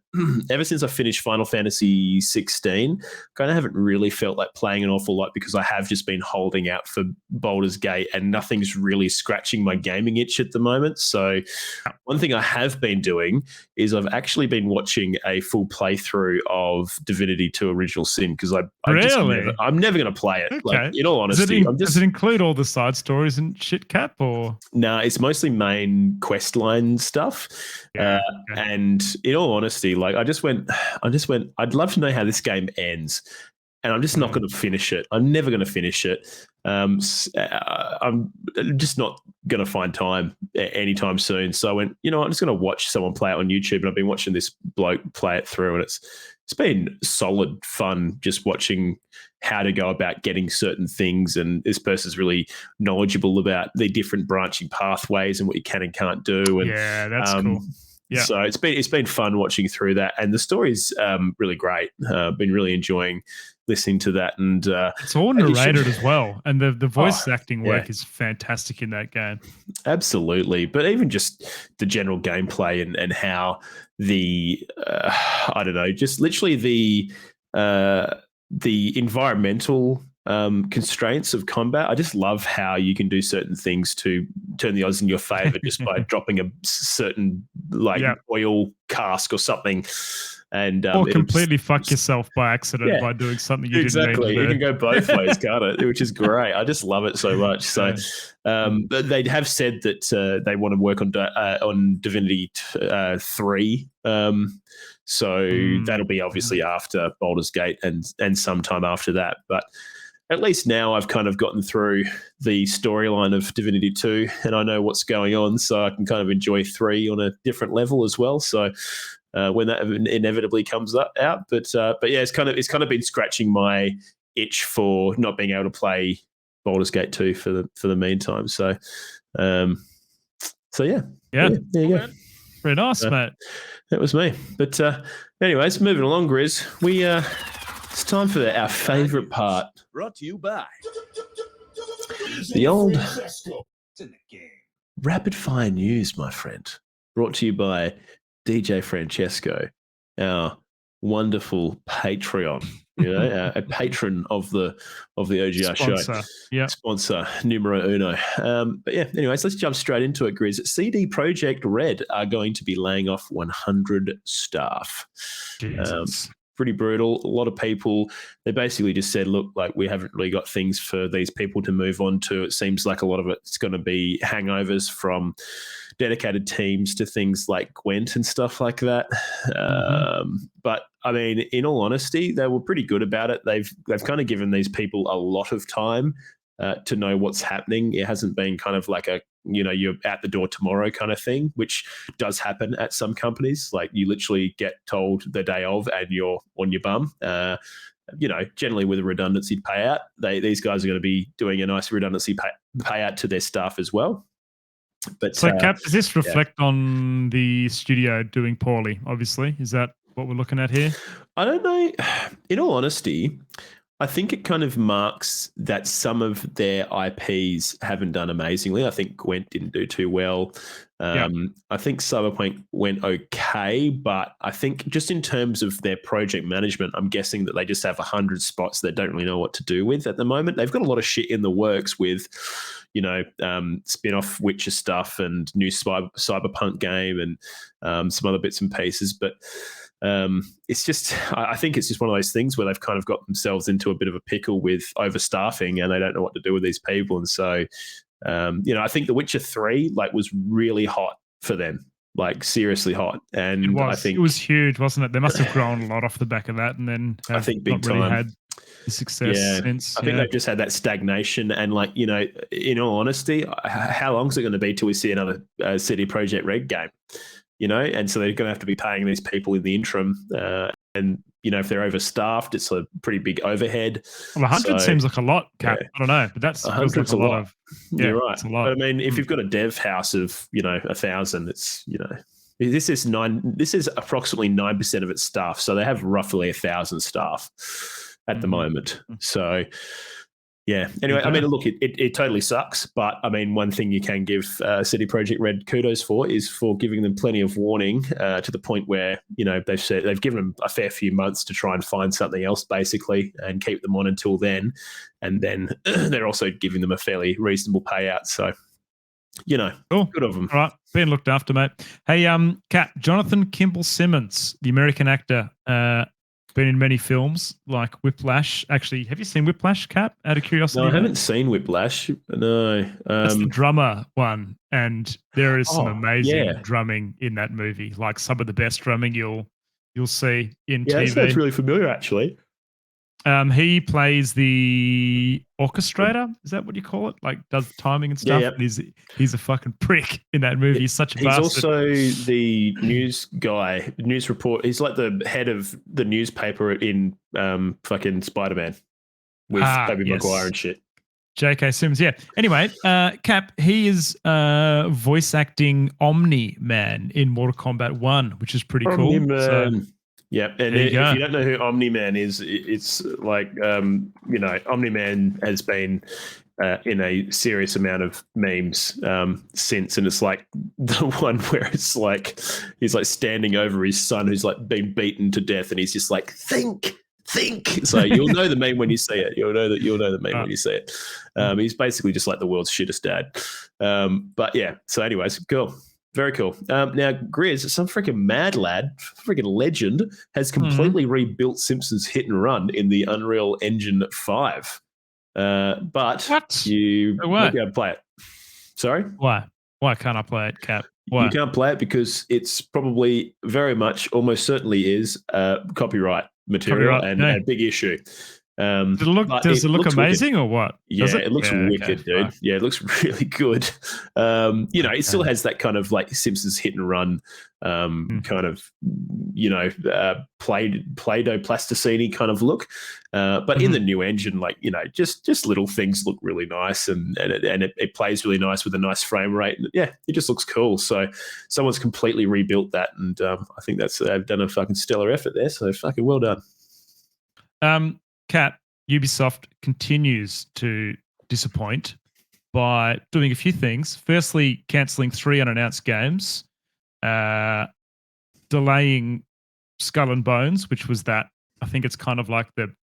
ever since I finished Final Fantasy 16, kind of haven't really felt like playing an awful lot because I have just been holding out for Baldur's Gate, and nothing's really scratching my gaming itch at the moment. So one thing I have been doing is I've actually been watching a full playthrough of Divinity 2: Original Sin, because I'm never going to play it. Okay. In all honesty. Does it include all the side stories and shit, Cap? Or no, it's mostly main quest line stuff. And in all honesty, I just went. I'd love to know how this game ends. and I'm just not going to finish it. I'm never going to finish it. I'm just not going to find time anytime soon. So I went, I'm just going to watch someone play it on YouTube, and I've been watching this bloke play it through, and it's been solid fun just watching how to go about getting certain things. And this person's really knowledgeable about the different branching pathways and what you can and can't do. And yeah, that's cool. Yeah. So it's been fun watching through that, and the story's really great. Been really enjoying listening to that, and it's all narrated as well, and the voice acting work is fantastic in that game. Absolutely, but even just the general gameplay and how the I don't know, just literally the environmental constraints of combat. I just love how you can do certain things to turn the odds in your favor just by dropping a certain oil cask or something, and or completely fuck yourself by accident by doing something you didn't mean to do. It can go both ways, can't it? Which is great. I just love it so much. So but they have said that they want to work on Divinity 3. So that'll be obviously after Baldur's Gate and sometime after that. But at least now I've kind of gotten through the storyline of Divinity 2 and I know what's going on, so I can kind of enjoy 3 on a different level as well. So when that inevitably comes out, but yeah, it's kind of been scratching my itch for not being able to play Baldur's Gate 2 for the meantime. So yeah. There you go. Very nice, mate. That was me. But anyways, moving along, Grizz, it's time for our favourite part. Brought to you by the old rapid fire news, my friend. Brought to you by DJ Francesco, our wonderful Patreon. A patron of the OGR sponsor. Show. Sponsor numero uno. But yeah, anyways, let's jump straight into it, Grizz. CD Projekt Red are going to be laying off 100 staff. Pretty brutal. A lot of people, they basically just said, look, like, we haven't really got things for these people to move on to. It seems like a lot of it's going to be hangovers from dedicated teams to things like Gwent and stuff like that. But I mean, in all honesty, they were pretty good about it. They've kind of given these people a lot of time to know what's happening. It hasn't been kind of like you're at the door tomorrow kind of thing, which does happen at some companies. Like, you literally get told the day of and you're on your bum. Generally with a redundancy payout, these guys are going to be doing a nice redundancy payout to their staff as well. But so, Cap, does this reflect on the studio doing poorly? Obviously, is that what we're looking at here? I don't know. In all honesty, I think it kind of marks that some of their IPs haven't done amazingly. I think Gwent didn't do too well. I think Cyberpunk went okay, but I think just in terms of their project management, I'm guessing that they just have 100 spots they don't really know what to do with at the moment. They've got a lot of shit in the works with, spin-off Witcher stuff and new Cyberpunk game and some other bits and pieces, but it's just, I think it's just one of those things where they've kind of got themselves into a bit of a pickle with overstaffing and they don't know what to do with these people. And so, I think The Witcher 3 was really hot for them, seriously hot. And I think it was huge, wasn't it? They must have grown a lot off the back of that, and then I think big time really had the success since. I think they've just had that stagnation. And in all honesty, how long is it going to be till we see another CD Projekt Red game? And so they're going to have to be paying these people in the interim. And, if they're overstaffed, it's a pretty big overhead. Well, 100 seems like a lot, Cap. I don't know, but that's 100's a lot of. You're right. It's a lot. But I mean, if you've got a dev house of, 1,000, it's, this is approximately 9% of its staff. So they have roughly 1,000 staff at the moment. So, yeah. Anyway, I mean, look, it totally sucks. But I mean, one thing you can give CD Projekt Red kudos for is for giving them plenty of warning to the point where, they've said they've given them a fair few months to try and find something else, basically, and keep them on until then. And then they're also giving them a fairly reasonable payout. So, cool. Good of them. All right. Being looked after, mate. Hey, Kat, Jonathan Kimball Simmons, the American actor, been in many films like Whiplash. Actually, have you seen Whiplash, Cap? Out of curiosity. No, I haven't seen Whiplash. No. That's the drummer one, and there is some amazing drumming in that movie. Like some of the best drumming you'll see in TV. That sounds really familiar, actually. He plays the orchestrator. Is that what you call it? Like does timing and stuff. Yeah. And he's a fucking prick in that movie. He's such a He's bastard. also the news guy, news report. He's like the head of the newspaper in fucking Spider-Man with Tobey Maguire and shit. J.K. Simmons, yeah. Anyway, Cap, he is voice acting Omni-Man in Mortal Kombat 1, which is pretty cool. Omni-Man. So, yeah, and if you don't know who Omni-Man is, it's like, Omni-Man has been in a serious amount of memes since, and it's like the one where it's like he's like standing over his son who's like been beaten to death, and he's just like, think. So you'll know the meme when you see it. You'll know the meme when you see it. He's basically just like the world's shittest dad. But yeah. So, anyways, cool, very cool. Now, Grizz, some freaking mad lad, freaking legend, has completely rebuilt Simpsons Hit and Run in the Unreal Engine 5. But you won't be able to play it. Sorry, why? Why can't I play it, Cap? Why? You can't play it because it's probably very much, almost certainly is copyright material and a big issue. Does it look amazing wicked. Or what? Yeah, it looks wicked, dude. Right. Yeah, it looks really good. It still has that kind of like Simpsons Hit and Run kind of, Play-Doh plasticine-y kind of look. But in the new engine, like, just little things look really nice and it plays really nice with a nice frame rate. And yeah, it just looks cool. So someone's completely rebuilt that. And I think they've done a fucking stellar effort there. So fucking well done. Cat, Ubisoft continues to disappoint by doing a few things. Firstly, cancelling 3 unannounced games, delaying Skull and Bones, which was that, I think it's kind of like the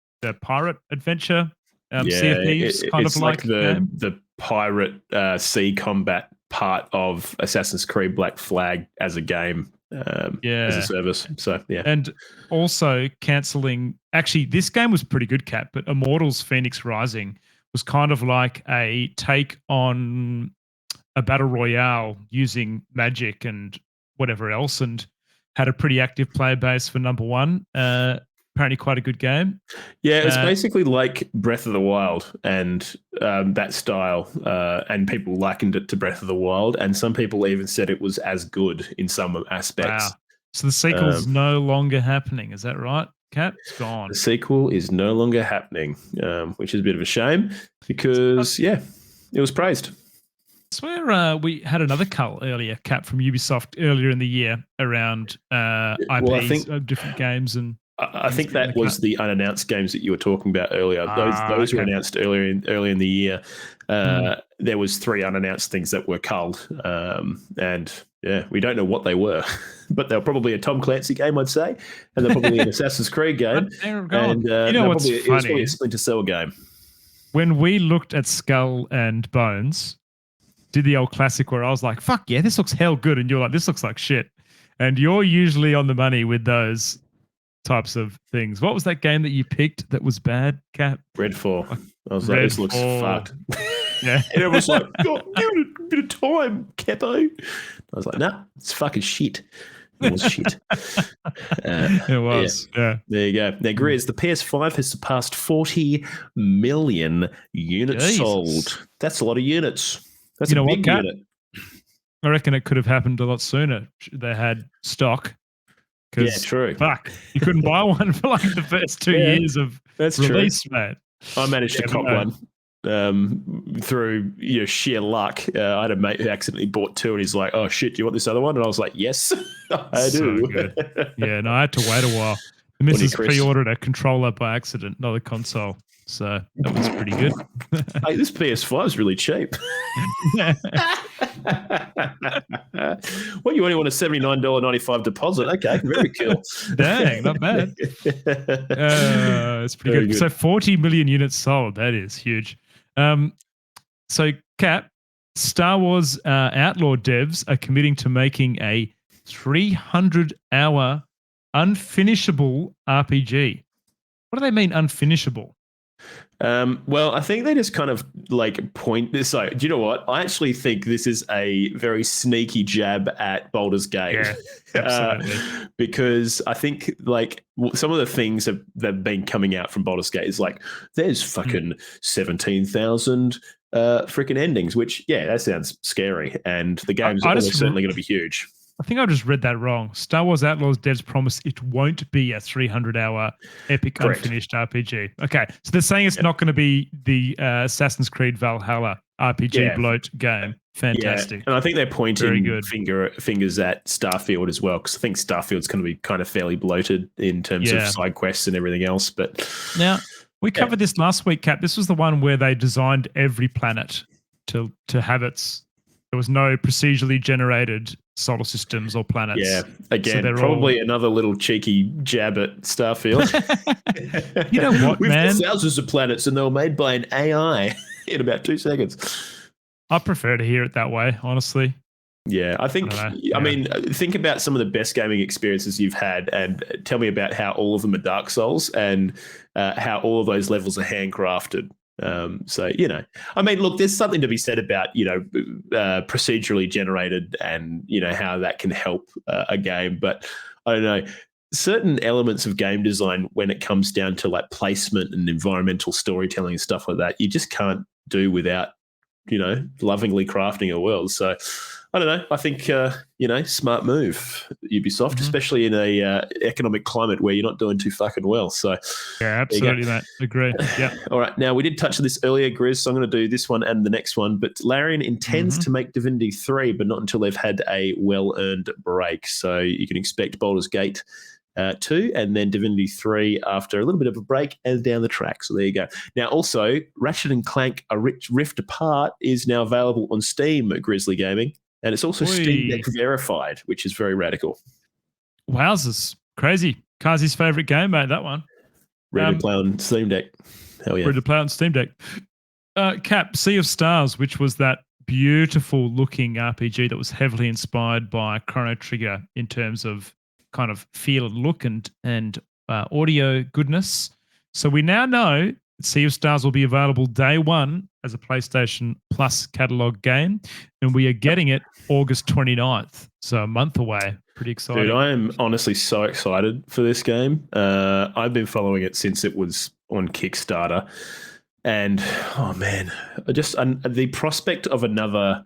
pirate adventure, Sea of Thieves, it's like the pirate sea combat part of Assassin's Creed Black Flag as a game. As a service. So yeah. And also cancelling, actually this game was pretty good, Cat, but Immortals Phoenix Rising was kind of like a take on a battle royale using magic and whatever else, and had a pretty active player base for number 1. Apparently quite a good game. Yeah, it's basically like Breath of the Wild and that style, and people likened it to Breath of the Wild, and some people even said it was as good in some aspects. Wow. So the sequel's no longer happening, is that right, Cap? It's gone. The sequel is no longer happening, which is a bit of a shame because, it was praised. I swear we had another cull earlier, Cap, from Ubisoft earlier in the year around IPs of different games and... I think that was the unannounced games that you were talking about earlier. Those were announced early in the year. There was 3 unannounced things that were culled, and we don't know what they were, but they're probably a Tom Clancy game, I'd say, and they're probably an Assassin's Creed game, and what's funny? It was probably a Splinter Cell game. When we looked at Skull and Bones, did the old classic where I was like, "Fuck yeah, this looks hell good," and you're like, "This looks like shit," and you're usually on the money with those types of things. What was that game that you picked that was bad, Cap? Redfall. I was like, this looks fucked. Yeah. And everyone was like, God, give it a bit of time, Capo. I was like, no, it's fucking shit. It was shit. It was. Yeah. There you go. Now, Grizz, the PS5 has surpassed 40 million units sold. That's a lot of units. That's a big unit. I reckon it could have happened a lot sooner. They had stock. Yeah, true. Fuck, you couldn't buy one for like the first 2 years of release, mate. I managed to cop one through sheer luck. I had a mate who accidentally bought 2, and he's like, "Oh shit, do you want this other one?" And I was like, "Yes, I do." Good. Yeah, no, I had to wait a while. The missus pre-ordered a controller by accident, not a console. So that was pretty good. Hey, this PS5 is really cheap. Well, you only want a $79.95 deposit. Okay, very cool. Dang, not bad. It's pretty good. So 40 million units sold. That is huge. So, Cap, Star Wars Outlaw devs are committing to making a 300-hour unfinishable RPG. What do they mean, unfinishable? Well, I think they just kind of like point this. So, do you know what? I actually think this is a very sneaky jab at Baldur's Gate. Yeah, absolutely. Because I think like some of the things that have been coming out from Baldur's Gate is like there's fucking 17,000 freaking endings, which that sounds scary, and the game's certainly going to be huge. I think I just read that wrong. Star Wars Outlaws Devs promise it won't be a 300-hour epic unfinished RPG. Okay, so they're saying it's not going to be the Assassin's Creed Valhalla RPG bloat game. Fantastic. Yeah. And I think they're pointing fingers at Starfield as well, because I think Starfield's going to be kind of fairly bloated in terms of side quests and everything else. But now we covered this last week, Cap. This was the one where they designed every planet to have its. There was no procedurally generated solar systems or planets. Yeah, again, so probably another little cheeky jab at Starfield. You know what, We've man? got thousands of planets, and they were made by an AI in about 2 seconds. I prefer to hear it that way, honestly. Yeah, I think. I mean, think about some of the best gaming experiences you've had, and tell me about how all of them are Dark Souls, and how all of those levels are handcrafted. So, I mean, look, there's something to be said about, procedurally generated and, how that can help a game. But I don't know, certain elements of game design, when it comes down to like placement and environmental storytelling and stuff like that, you just can't do without, lovingly crafting a world. So I don't know. I think, smart move, Ubisoft, especially in a economic climate where you're not doing too fucking well. So, yeah, absolutely, mate. Agree. Yeah. All right. Now, we did touch on this earlier, Grizz, so I'm going to do this one and the next one. But Larian intends to make Divinity 3, but not until they've had a well-earned break. So you can expect Baldur's Gate 2 and then Divinity 3 after a little bit of a break and down the track. So there you go. Now, also, Ratchet & Clank A Rift Apart is now available on Steam at Grizzly Gaming. And it's also Steam Deck verified, which is very radical. Wowzers. Crazy. Kazi's favourite game, mate, that one. Ready to play on Steam Deck. Hell yeah. Ready to play on Steam Deck. Cap, Sea of Stars, which was that beautiful looking RPG that was heavily inspired by Chrono Trigger in terms of kind of feel and look and audio goodness. So we now know Sea of Stars will be available day one as a PlayStation Plus catalog game, and we are getting it August 29th, so a month away. Pretty exciting. Dude, I am honestly so excited for this game. I've been following it since it was on Kickstarter, and oh man, just the prospect of another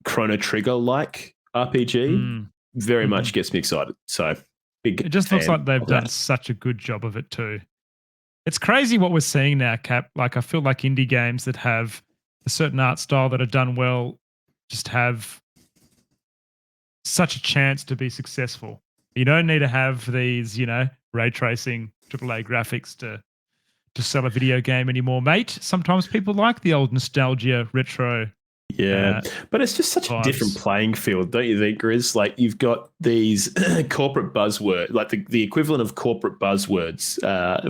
Chrono Trigger-like RPG very much gets me excited. So big. It just looks like they've done such a good job of it too. It's crazy what we're seeing now, Cap. Like, I feel like indie games that have a certain art style that are done well just have such a chance to be successful. You don't need to have these, ray tracing, AAA graphics to sell a video game anymore, mate. Sometimes people like the old nostalgia, retro. Yeah, but it's just such a different playing field, don't you think, Grizz? Like, you've got these corporate buzzwords, like the equivalent of corporate buzzwords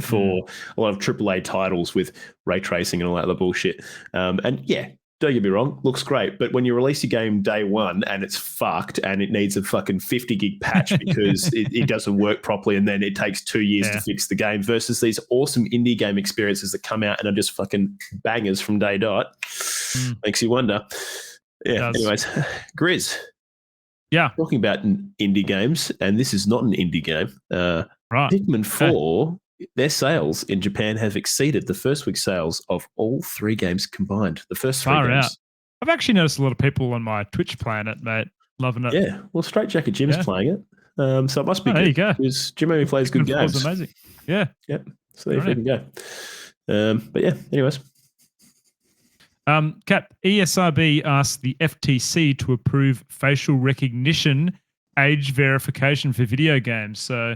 for a lot of AAA titles with ray tracing and all that other bullshit. And yeah, don't get me wrong, looks great. But when you release your game day one and it's fucked and it needs a fucking 50 gig patch because it doesn't work properly and then it takes 2 years to fix the game versus these awesome indie game experiences that come out and are just fucking bangers from day dot. Makes you wonder. Yeah, anyways, Grizz. Yeah. Talking about indie games, and this is not an indie game. Right. Pikmin 4, their sales in Japan have exceeded the first week sales of all 3 games combined. The first 3 games. Out. I've actually noticed a lot of people on my Twitch playing it, mate. Loving it. Yeah. Well, Straight Jacket Jim's playing it. So it must be good. There you go. Because Jim only plays good games. It's amazing. Yeah. Yep. So there you go. But yeah, anyways. Cap, ESRB asked the FTC to approve facial recognition age verification for video games. So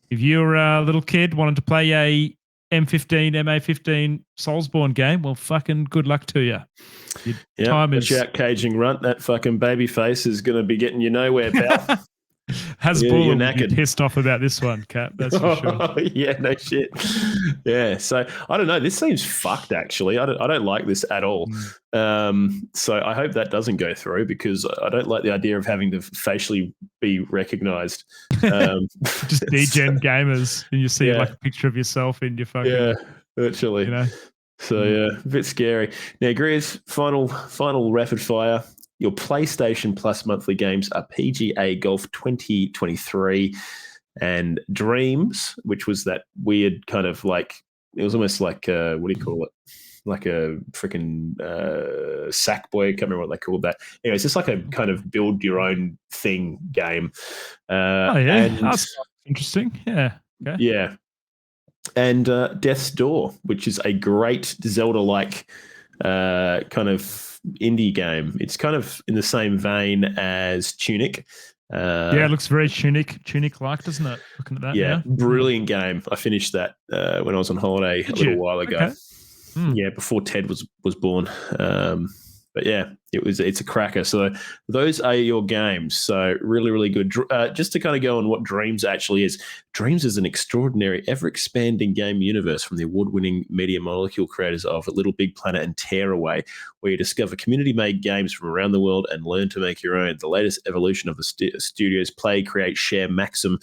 if you're a little kid wanting to play a M15, MA15 Soulsborne game, well, fucking good luck to you. Your time is out, caging runt. That fucking baby face is going to be getting you nowhere, pal. Hasbulla will be pissed off about this one, Cap. That's for sure. Yeah, no shit. Yeah, so I don't know. This seems fucked. Actually, I don't like this at all. So I hope that doesn't go through because I don't like the idea of having to facially be recognised. Just degen gamers, and you see like a picture of yourself in your fucking virtually. So yeah, a bit scary. Now, Grizz, final rapid fire. Your PlayStation Plus monthly games are PGA Golf 2023 and Dreams, which was that weird kind of like, it was almost like what do you call it? Like a freaking Sackboy. I can't remember what they called that. Anyway, it's just like a kind of build your own thing game. Oh yeah, that's interesting. Yeah. Okay. Yeah. And Death's Door, which is a great Zelda-like kind of indie game. It's kind of in the same vein as Tunic. Yeah, it looks very Tunic-like, doesn't it? Looking at that. Yeah, brilliant game. I finished that when I was on holiday a little while ago. Okay. Yeah, before Ted was born. But yeah, it's a cracker. So those are your games. So really, really good. Just to kind of go on what Dreams actually is. Dreams is an extraordinary, ever-expanding game universe from the award-winning Media Molecule creators of Little Big Planet and Tearaway, where you discover community-made games from around the world and learn to make your own. The latest evolution of the studio's play, create, share maxim.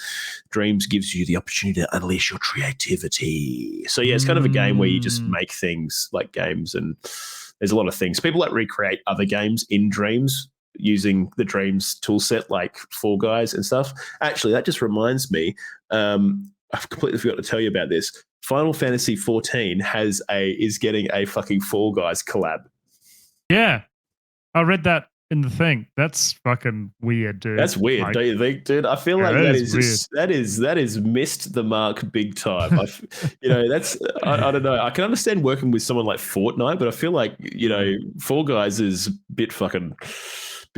Dreams gives you the opportunity to unleash your creativity. So yeah, it's kind of a game where you just make things like games, and there's a lot of things. People that recreate other games in Dreams using the Dreams toolset, like Fall Guys and stuff. Actually, that just reminds me, I've completely forgot to tell you about this. Final Fantasy 14 is getting a fucking Fall Guys collab. Yeah, I read that in the thing. That's fucking weird, dude. That's weird, like, don't you think, dude? I feel like that is missed the mark big time. I don't know. I can understand working with someone like Fortnite, but I feel like Fall Guys is a bit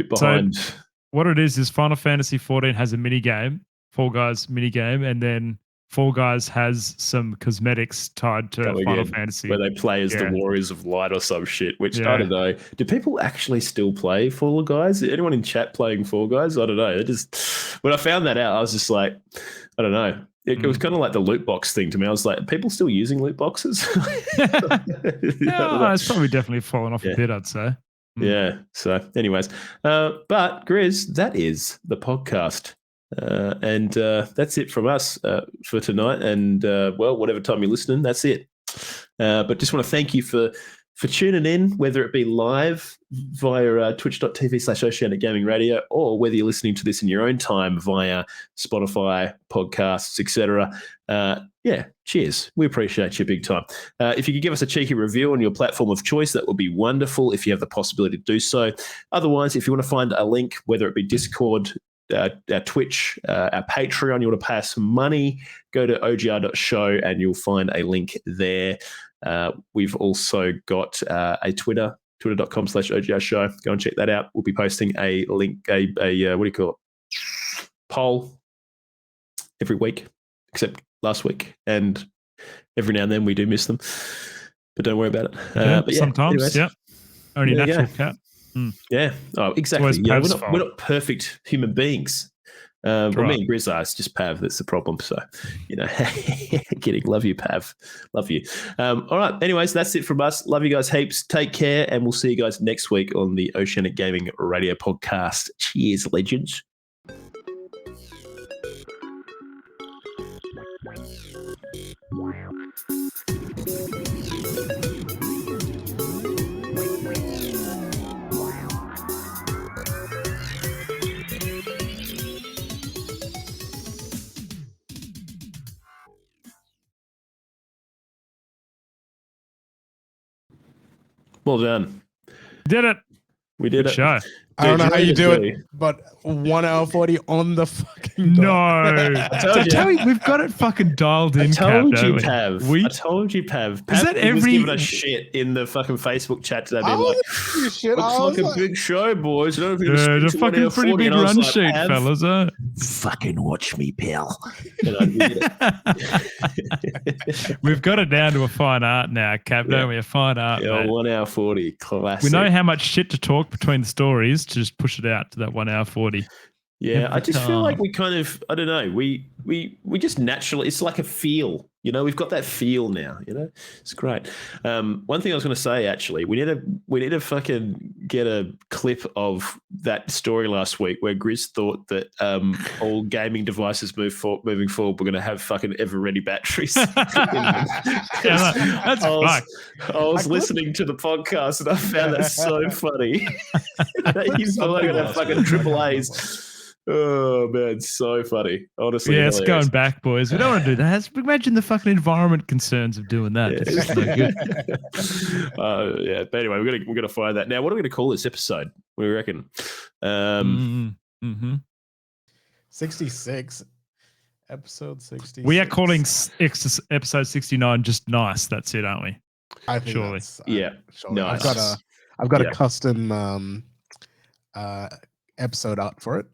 behind. So what it is Final Fantasy 14 has a mini game, Fall Guys mini game, and then Fall Guys has some cosmetics tied to Final Fantasy, where they play as the Warriors of Light or some shit. Which I don't know. Do people actually still play Fall Guys? Anyone in chat playing Fall Guys? I don't know. When I found that out, I was just like, I don't know. It was kind of like the loot box thing to me. I was like, are people still using loot boxes? It's probably definitely fallen off a bit, I'd say. Yeah. So, anyways, but Grizz, that is the podcast. And that's it from us for tonight. And whatever time you're listening, that's it. But just want to thank you for tuning in, whether it be live via twitch.tv/Oceanic Gaming Radio, or whether you're listening to this in your own time via Spotify, podcasts, etc. Cheers. We appreciate you big time. If you could give us a cheeky review on your platform of choice, that would be wonderful if you have the possibility to do so. Otherwise, if you want to find a link, whether it be Discord, our Twitch, our Patreon, you want to pay us some money, go to ogr.show and you'll find a link there. We've also got a Twitter, twitter.com/ogrshow. Go and check that out. We'll be posting a link, poll every week, except last week. And every now and then we do miss them, but don't worry about it. But sometimes, anyways, only natural cat. Yeah. Oh, exactly. We're not perfect human beings. Me and Grizz are. It's just Pav that's the problem. So, kidding. Love you, Pav. Love you. All right. Anyways, that's it from us. Love you guys heaps. Take care, and we'll see you guys next week on the Oceanic Gaming Radio Podcast. Cheers, legends. Well done. Did it. We did Good it. Show. I don't know how you do it, but 1 hour 40 on the fucking dot. No. I tell you, we've got it fucking dialed in. I told you, Pav. Pav that was giving us shit in the fucking Facebook chat today. Being like, looks like a big show, boys. It's a fucking pretty big run sheet, fellas. Fucking watch me, pal. We've got it down to a fine art now, Cap, don't we? A fine art. Yeah, 1 hour 40. Classic. We know how much shit to talk between the stories to just push it out to that 1 hour 40. Yeah, I just feel like we kind of, I don't know, we just naturally, it's like a feel. We've got that feel now. It's great. One thing I was going to say, actually, we need to fucking get a clip of that story last week where Grizz thought that all gaming devices moving forward, we're going to have fucking ever-ready batteries. That's I was listening to the podcast and I found that so funny. You thought they were going to have fucking triple A's. Oh man, so funny. Honestly, yeah, it's hilarious. going back, boys. We don't want to do that. Imagine the fucking environment concerns of doing that. It's just no good. Yeah, but anyway, we're gonna find that. Now, what are we gonna call this episode? What do you reckon? 66. Episode 66. We are calling episode 69 just nice. That's it, aren't we? I think surely. Surely. Nice. I've got a custom episode art for it.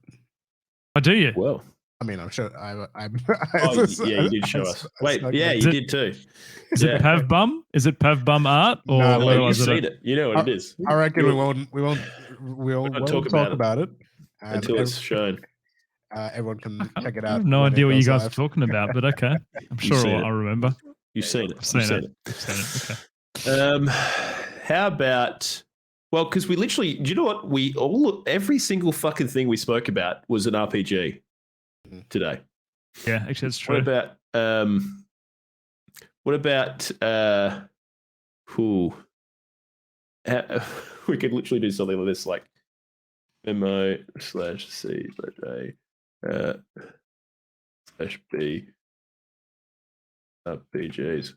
Oh, do you? Well, I mean, I'm sure I'm yeah, you did show us. Wait, yeah, you did too. Is it Pav Bum? Is it Pav Bum art? Or No, Well, was you've seen it. You know what it is. I reckon we won't talk about it Until it's shown. Everyone can check it I out. have no when it idea what you goes guys live. are talking about, but okay. I'm sure seen it. I'll remember. You've seen it. I've seen You've it. I've seen it. Okay. How about? Well, because we literally, do you know what? Every single fucking thing we spoke about was an RPG today. Yeah, actually, that's true. What about? We could literally do something like this, like MO/C/A /B RPGs.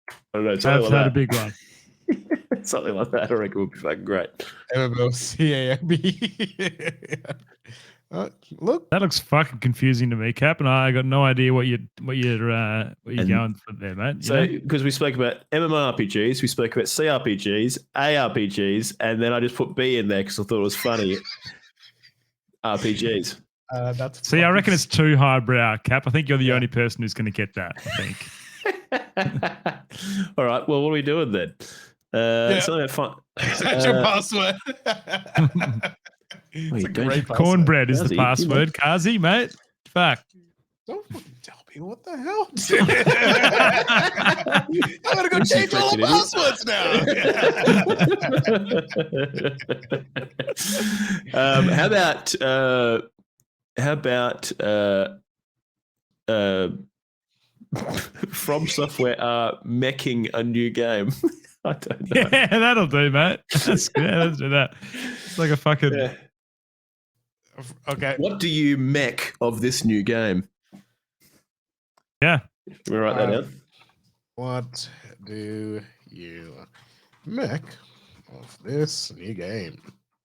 I don't know. Something I've like had a that. big one. Something like that. I reckon would be fucking great. MMOCAMB. Look, That looks fucking confusing to me, Cap, and I got no idea what you're going for there, mate. You So, know? because we spoke about MMORPGs, we spoke about CRPGs, ARPGs, and then I just put B in there because I thought it was funny. RPGs. that's. See, I reckon it's too highbrow, Cap. I think you're the only person who's going to get that. I think. All right. Well, what are we doing then? Something about fun. That's your password. Wait, a don't great you- password. Cornbread is the Kazi, password. Kazi, mate. Fuck. Don't fucking tell me what the hell. I'm gonna go change all the passwords now. How about From Software are meching a new game? I don't know. Yeah, that'll do, mate. That's good. Yeah, let's do that. It's like a fucking. Yeah. Okay. What do you mech of this new game? Yeah. Can we write that down? What do you make of this new game?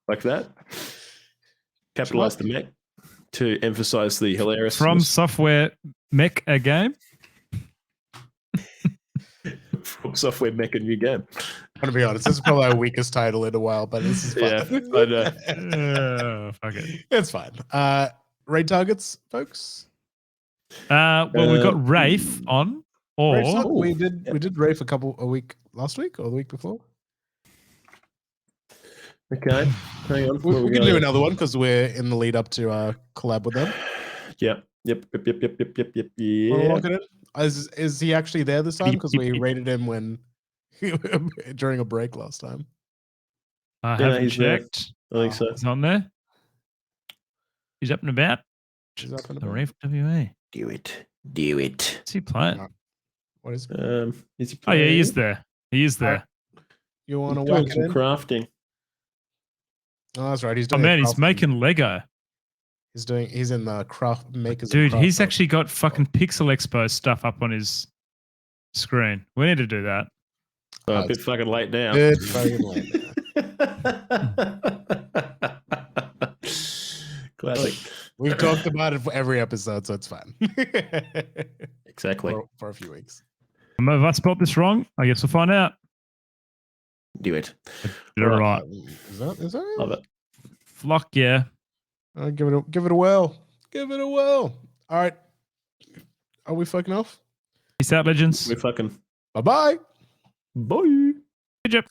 Like that? Capitalize the mech to emphasize the hilarious. From Software mech a game. From Software mech a new game. I'm gonna be honest, this is probably our weakest title in a while, but this is fine. Yeah, I know. Oh, fuck it. It's fine. Raid targets, folks. Well, we've got Rafe on, or Raid target- we did Rafe a week last week or the week before. Okay, hang on. We can do another one because we're in the lead up to collab with them. Yep. Wanna Yeah. lock it in? Is he actually there this time? Because we rated him when during a break last time. I Yeah, haven't he's there. checked. I think so. He's on there. He's up and about. He's up and The about. Rafe WA. Do it. What's he playing? No. What is? Is he Oh yeah, he playing? is there. He is there. You want to Doing whack it some in? crafting. Oh, that's right. He's Oh doing. man, he's craft- making Lego. He's in the craft makers. Dude, he's actually got fucking Pixel Expo stuff up on his screen. We need to do that. A bit fucking late now. Good fucking late now. Classic. We've talked about it for every episode, so it's fine. Exactly. for a few weeks. Have I spelled this wrong? I guess we'll find out. Do it. Did it right. Is that Love it. Flock, yeah. Give it a whirl. Give it a whirl. All right. Are we fucking off? Peace out, legends. We're fucking. Bye bye. Bye. Good job.